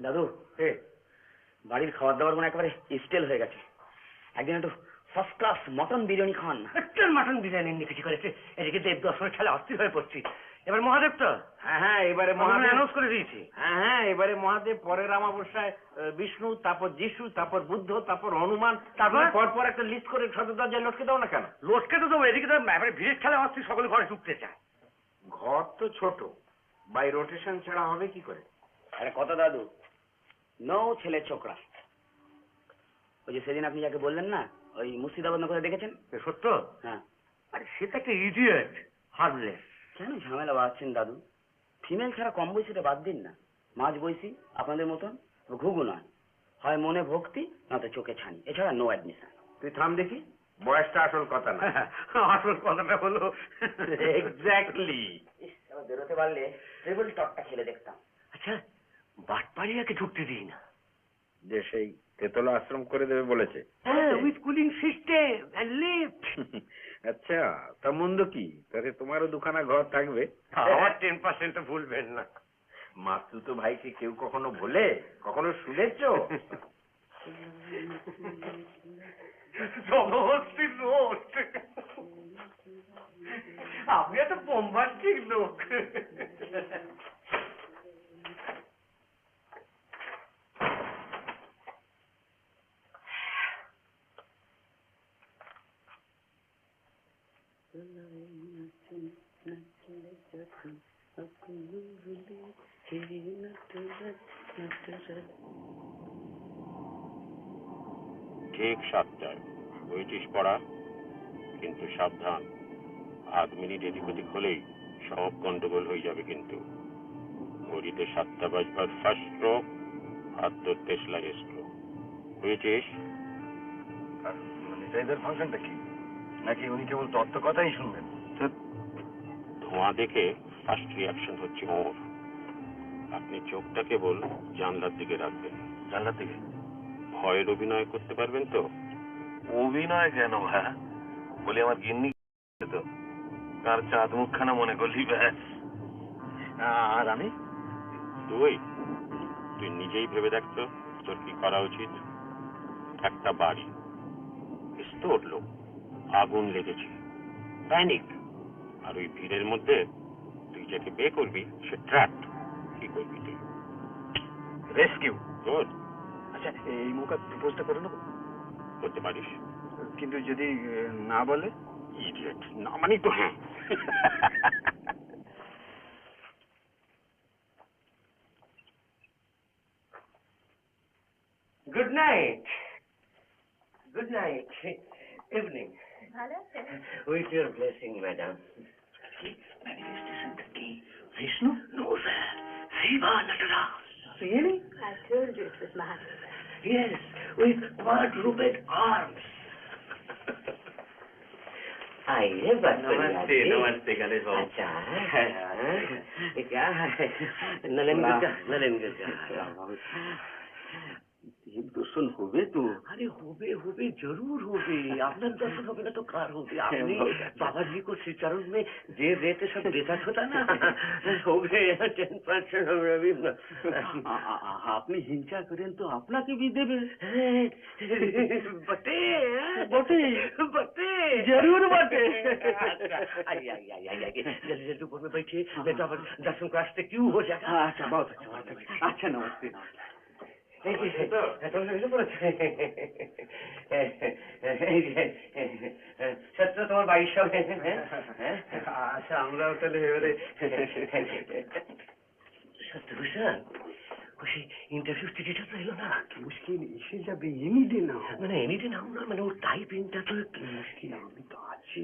[SPEAKER 13] দাদু বাড়ির খাবার দাবার মানে একেবারে স্টেল হয়ে গেছে। একদিন একটু ফার্স্ট ক্লাস মটন বিরিয়ানি খান না।
[SPEAKER 12] মাটন বিরিয়ানি নিয়ে কিছু করেছে, এদিকে দেব দর্শনের খেলা অস্থির হয়ে পড়ছি। এবার মহাদেব তো
[SPEAKER 1] হ্যাঁ এবারে মহাদেব
[SPEAKER 12] অ্যানাউন্স করে দিয়েছি।
[SPEAKER 1] হ্যাঁ এবারে মহাদেব, পরের অমাবস্যায় বিষ্ণু, তারপর যিশু, তারপর বুদ্ধ, তারপর হনুমান, তারপর পর একটা লিস্ট করে সদর দরজায় লটকে দাও না কেন?
[SPEAKER 12] লটকে তো দেবো, এদিকে তো ভিড়ের খেলা অস্থির, সকলে ঘরে ঢুকতে চায়।
[SPEAKER 1] ঘর তো ছোট, বাই রোটেশন ছাড়া হবে কি করে?
[SPEAKER 13] আরে কত দাদু, নো ছেলে ছোকরা। ওই যে সেদিন আপনি যাকে বললেন না, ওই মুর্শিদাবাদ নগরে দেখেছেন?
[SPEAKER 12] সত্য?
[SPEAKER 13] হ্যাঁ।
[SPEAKER 12] আরে সেটা একটা ইডিয়েট, হার্মলেস।
[SPEAKER 13] কেন ঝামেলা বাড়াচ্ছেন দাদু? ফিমেল ছাড়া কম বয়সীটা বাদ দিন না। মাঝ বয়সী আপনাদের মতন ঘুঘু নয়, হয় মনে ভক্তি নয়তো চোখে ছানি, এছাড়া নো অ্যাডমিশন।
[SPEAKER 1] তুই থাম দেখি, বয়সটা আসল কথা না।
[SPEAKER 12] আসল কথাটা হলো
[SPEAKER 1] এক্স্যাক্টলি।
[SPEAKER 13] এবার বেরোতে পারলে ট্রেবল টকটা খেলে দেখতাম।
[SPEAKER 12] আচ্ছা, বাটপাড়িয়াকে ঢুকতে দিই না?
[SPEAKER 1] যে সেই তেতলা আশ্রম করে দেবে বলেছে।
[SPEAKER 12] With cooling system and lift.
[SPEAKER 1] আচ্ছা, তা মন্দ কি? তাতে তোমারও দুখানা ঘর থাকবে।
[SPEAKER 12] আমার 10% ভুলবেন না।
[SPEAKER 1] মাসুতো ভাইকে কেউ কখনো বলে, কখনো শুনেছো?
[SPEAKER 12] জবরদস্তি রোস্ট। আপনি একটা বোম্বাস্টিক লোক।
[SPEAKER 4] ঠিক 7টায় বইটিস পড়া, কিন্তু সাবধান, 8 মিনিট এদিক ওদিক হলেই সব গন্ডগোল হয়ে যাবে। কিন্তু ঘড়িতে 7টা বাজবার ফার্স্ট স্ট্রোক, হাত ধরতে স্লাই স্ট্রোক। বুঝেছিস?
[SPEAKER 9] এদের ফাংশনটা কি? নাকি উনি কেবল তত্ত্ব কথাই শুনবেন?
[SPEAKER 4] ধোঁয়া দেখে ফার্স্ট রিয়াকশন হচ্ছে ওর। আপনি চোখটা কেবল জানলার দিকে রাখবেন।
[SPEAKER 9] জানলার দিকে?
[SPEAKER 4] ভয়ের অভিনয় করতে পারবেন তো?
[SPEAKER 5] অভিনয় কেন ভাই? বলি আমার গিন্নি তো, কার চাঁদ মুখখানা মনে করলি ব্যাস।
[SPEAKER 9] আর আমি?
[SPEAKER 4] তুই নিজেই ভেবে দেখতো তোর কি করা উচিত। একটা বাড়ি, এসে উঠলো, আগুন লেগেছে, প্যানিক, আর ওই ভিড়ের মধ্যে তুই যাকে বিয়ে করবি সে ট্র্যাপড। কি করবি তুই?
[SPEAKER 9] রেস্কিউ।
[SPEAKER 4] গুড।
[SPEAKER 9] আচ্ছা, এই মৌকা প্রপোজটা করে নেবো?
[SPEAKER 4] করতে পারিস,
[SPEAKER 9] কিন্তু যদি না বলে?
[SPEAKER 4] ইডিয়েট, না মানে তো হ্যাঁ।
[SPEAKER 12] Good night. Good night. Evening.
[SPEAKER 8] ভালো আছেন?
[SPEAKER 12] With your blessing, madam. ম্যানিফেস্টেশনটা কি? Vishnu? No, sir. Shiva Nataraj. Really?
[SPEAKER 8] I told you it was Mahadev.
[SPEAKER 12] Yes, with quadruped arms. आइए
[SPEAKER 2] नमस्ते नमस्ते गणेश बाबू।
[SPEAKER 12] अच्छा क्या है? नलन गुर्जा दर्शन হবে তো? আরে হবে হবে, जरूर হবে। আপনার দর্শন হবে না তো কার হবে? আপনি बाबाजी को श्री चरण में जे देते सब देता होता ना, हो गए 10% আমরা भी।
[SPEAKER 7] আপনি হিংসা করেন তো আপনাকে भी দেবে।
[SPEAKER 12] बटे बटे बटे जरूर बटे। आइए आइए आइए आइए, जल्दी जल्दी ऊपर में बैठिए, नहीं तो आप दर्शन को रास्ते क्यों हो जाएगा।
[SPEAKER 7] अच्छा बहुत अच्छा। अच्छा नमस्ते।
[SPEAKER 12] সত্য তোমার বাড়ির সব? আচ্ছা, আমরাও তাহলে এবারে সত্যভূষণ খুশি ইন্টারভিউ টিকিটটা তো এলো না।
[SPEAKER 7] মুশকিল এসে যাবে, এমনিতে না
[SPEAKER 12] মানে এমনিতে নাও না, মানে ওর টাইপিংটা তো
[SPEAKER 7] মুশকিল। আমি তো আছি।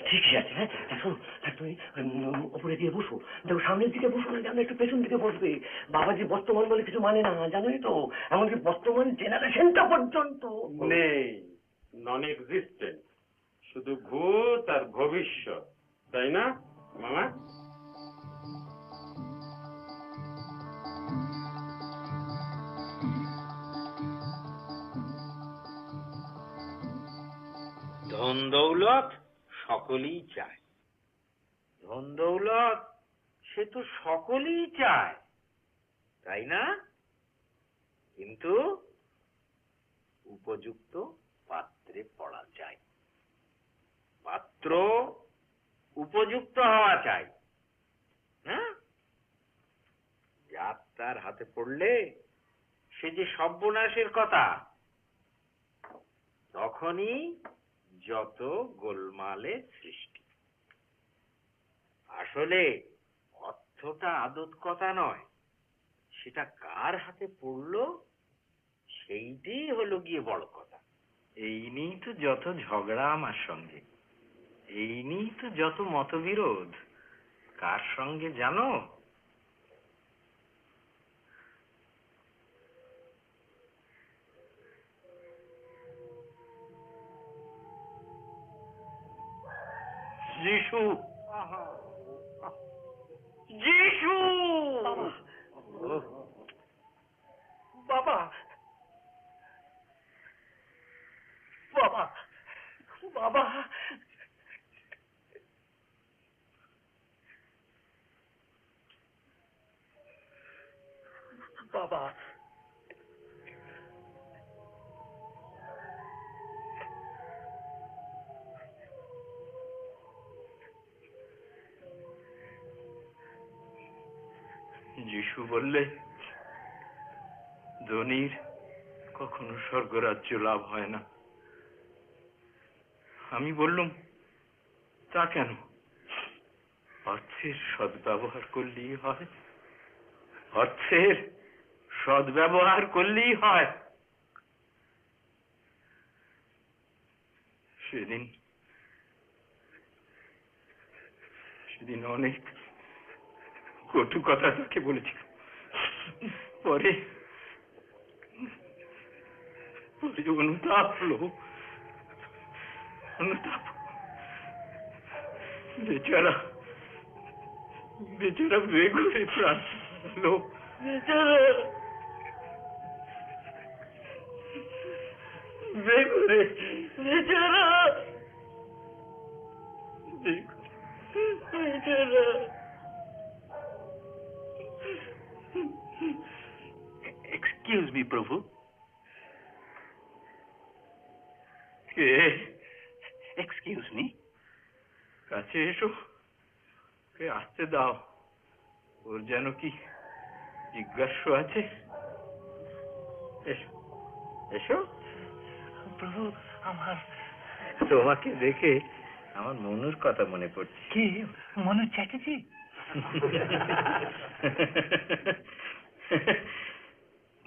[SPEAKER 12] ঠিকই আছে। হ্যাঁ এখন তুমি উপরে দিয়ে বসো, দেখো সামনের দিকে বসো না, জানো একটু পেছন দিকে বসবে। বাবাজি বর্তমান বলে কিছু মানে না, জানোই তো, এমনকি বর্তমান জেনারেশনটা পর্যন্ত
[SPEAKER 4] নেই, নন এক্সিস্টেন্ট। শুধু ভূত আর ভবিষ্যৎ, তাই না মামা?
[SPEAKER 1] ধন দৌলত সকলেই চায়, ধন দৌলত সে তো সকলেই চায়, তাই না? কিন্তু উপযুক্ত পাত্রে পড়া চাই, পাত্র উপযুক্ত হওয়া চাই। হ্যাঁ, যার তার হাতে পড়লে সে যে সর্বনাশের কথা, তখনই যত গোলমালের সৃষ্টি। আসলে অর্থটা আদত কথা নয়, সেটা কার হাতে পড়লো সেইটাই হলো গিয়ে বড় কথা। এই নিয়েই তো যত ঝগড়া আমার সঙ্গে, এই নিয়েই তো যত মতবিরোধ। কার সঙ্গে জানো? যিশু, যিশু
[SPEAKER 12] বাবা, বাবা, বাবা, বাবা, যিশু বললে ধনীর কখনো স্বর্গরাজ্য লাভ হয় না। আমি বললুম, তা কেন? অর্থের সদ্ব্যবহার করলেই হয়, অর্থের সদ্ব্যবহার করলেই হয়। সেদিন অনেক কটু কথা তাকে বলেছিল। পরে অনুতাপ হলো, অনুতাপ। বেচারা বেচারা বেঘরে প্রাণ হলো, বেচারা বেঘরে, বেচারা বেচারা। এক্সকিউজ মি প্রভু। কে? Excuse me. কাছে এসো, কে আসতে দাও। ওর যেন কি জিজ্ঞাসা আছে। এসো এসো। প্রভু, আমার তোমাকে দেখে আমার মনুর কথা মনে পড়ছে। কি মনু চ্যাটার্জি?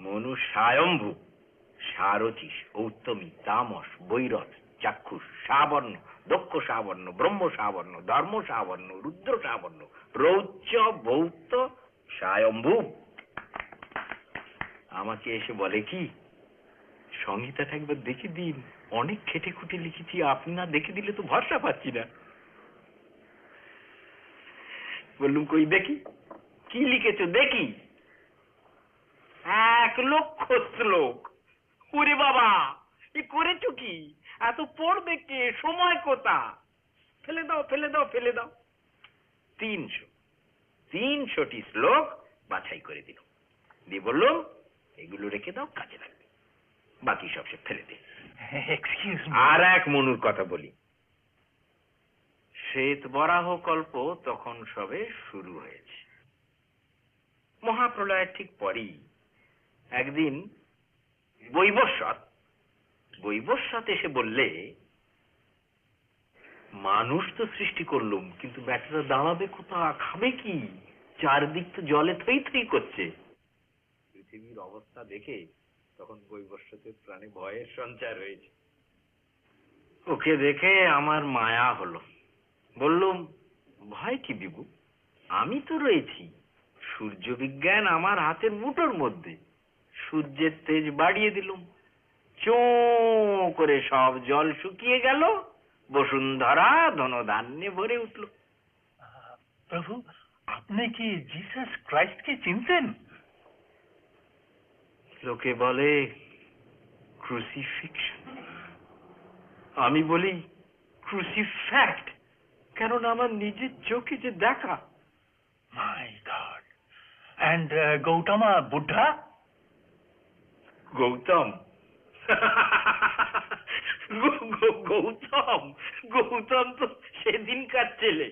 [SPEAKER 12] মনু স্বয়ম্ভু, সারথি, ঔত্তমী, তামস, বৈরথ, চাক্ষুষ, সাবর্ণ, দক্ষ সাবর্ণ, ব্রহ্ম সাবর্ণ, ধর্ম সাবর্ণ, রুদ্র সাবর্ণ, রৌচ্য, বৌত্ত, স্বয়ম্ভু। আমাকে এসে বলে কি, সংহিতাটা একবার দেখে দিন, অনেক খেটে খুঁটে লিখেছি, আপনি না দেখে দিলে তো ভরসা পাচ্ছি না। বললুম, কই দেখি, কি লিখেছো দেখি। 1,00,000 শ্লোক। ওরে বাবা, এ করেছো কি? এত পড়বে কে? সময় কোথা? ফেলে দাও, ফেলে দাও, ফেলে দাও। 300টি শ্লোক বাছাই করে দিল, দিয়ে বললো এগুলো রেখে দাও, কাজে লাগবে, বাকি সব সে ফেলে দে। আর এক মনুর কথা বলি। শ্বেত বরাহ কল্প তখন সবে শুরু হয়েছে। মহাপ্রলয়ের ঠিক পরেই একদিন বৈবস্বত এসে বললে, মানুষ তো সৃষ্টি করলুম, কিন্তু ব্যাটারা দাঁড়াবে কোথা, খাবে কি? চারদিক তো জলে থই থই করছে। পৃথিবীর অবস্থা দেখে তখন বৈবস্বতের প্রাণে ভয়ের সঞ্চার হয়েছে। ওকে দেখে আমার মায়া হলো। বললুম, ভয় কি বিবু, আমি তো রয়েছি। সূর্য বিজ্ঞান আমার হাতের মুঠোর মধ্যে। সূর্যের তেজ বাড়িয়ে দিলুম, চোঁ করে সব জল শুকিয়ে গেল, বসুন্ধরা ধনধান্যে ভরে উঠল।
[SPEAKER 14] প্রভু, আপনি কি জিসাস ক্রাইস্টকে চিনতেন?
[SPEAKER 12] লোকে বলে ক্রুসিফিকশন, আমি বলি ক্রুসিফ্যাক্ট, কেননা আমার নিজের চোখে যে দেখা।
[SPEAKER 14] মাই গড! অ্যান্ড গৌতমা বুদ্ধা?
[SPEAKER 12] গৌতম গৌতম গৌতম তো সেদিনকার ছেলে।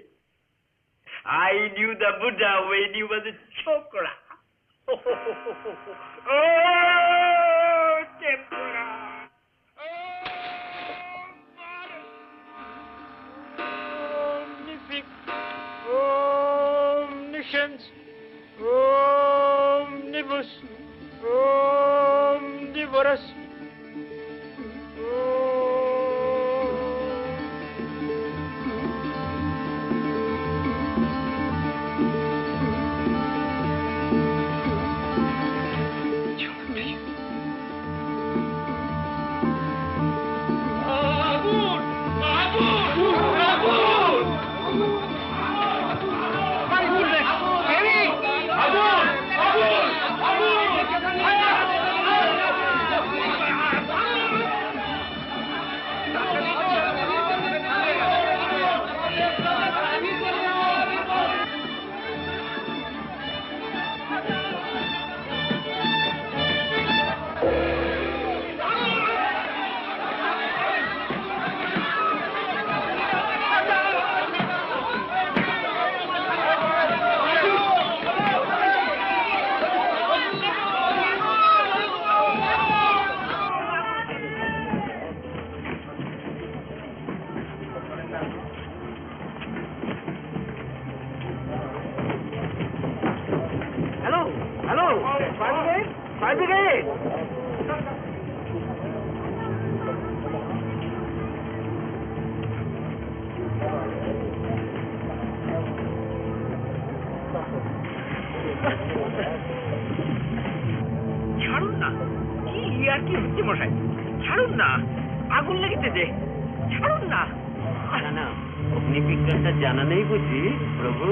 [SPEAKER 12] I knew the Buddha when he was a chokra. Oh, tempura! Omnific, omniscience, omnibus, omnivorous. Fire brigade! ছাড়ুন না, কি আর কি হচ্ছে মশাই? ছাড়ুন না, আগুন লেগেছে যে, ছাড়ুন না। না না, অগ্নিবিজ্ঞানটা জানা নেই বুঝি প্রভু?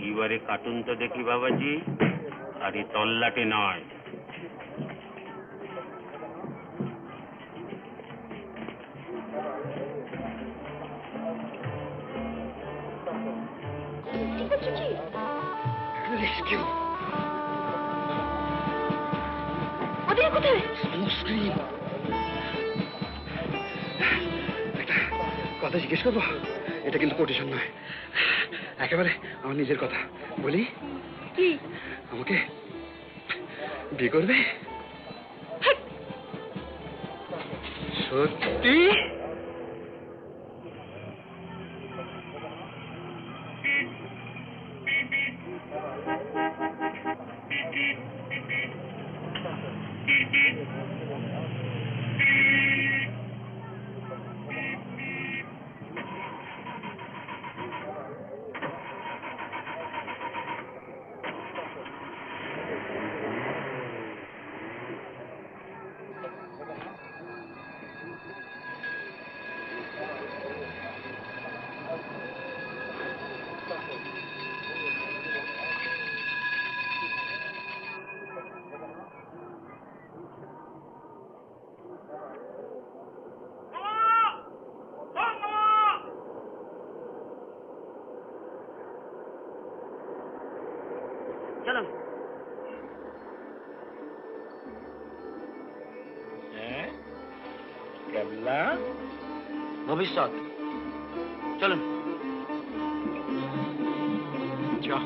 [SPEAKER 4] এবারে কার্টুন তো দেখি বাবাজি, আর এই তল্লাটে নয়।
[SPEAKER 7] কথা জিজ্ঞেস করবো? এটা কিন্তু কোটেশন নয়, একেবারে আমার নিজের কথা বলি।
[SPEAKER 8] কি?
[SPEAKER 7] আমাকে বিয়ে করবে? সত্যি?
[SPEAKER 2] চলো।
[SPEAKER 1] কেবলা
[SPEAKER 2] ভবিষ্যৎ চলুন।
[SPEAKER 7] চল।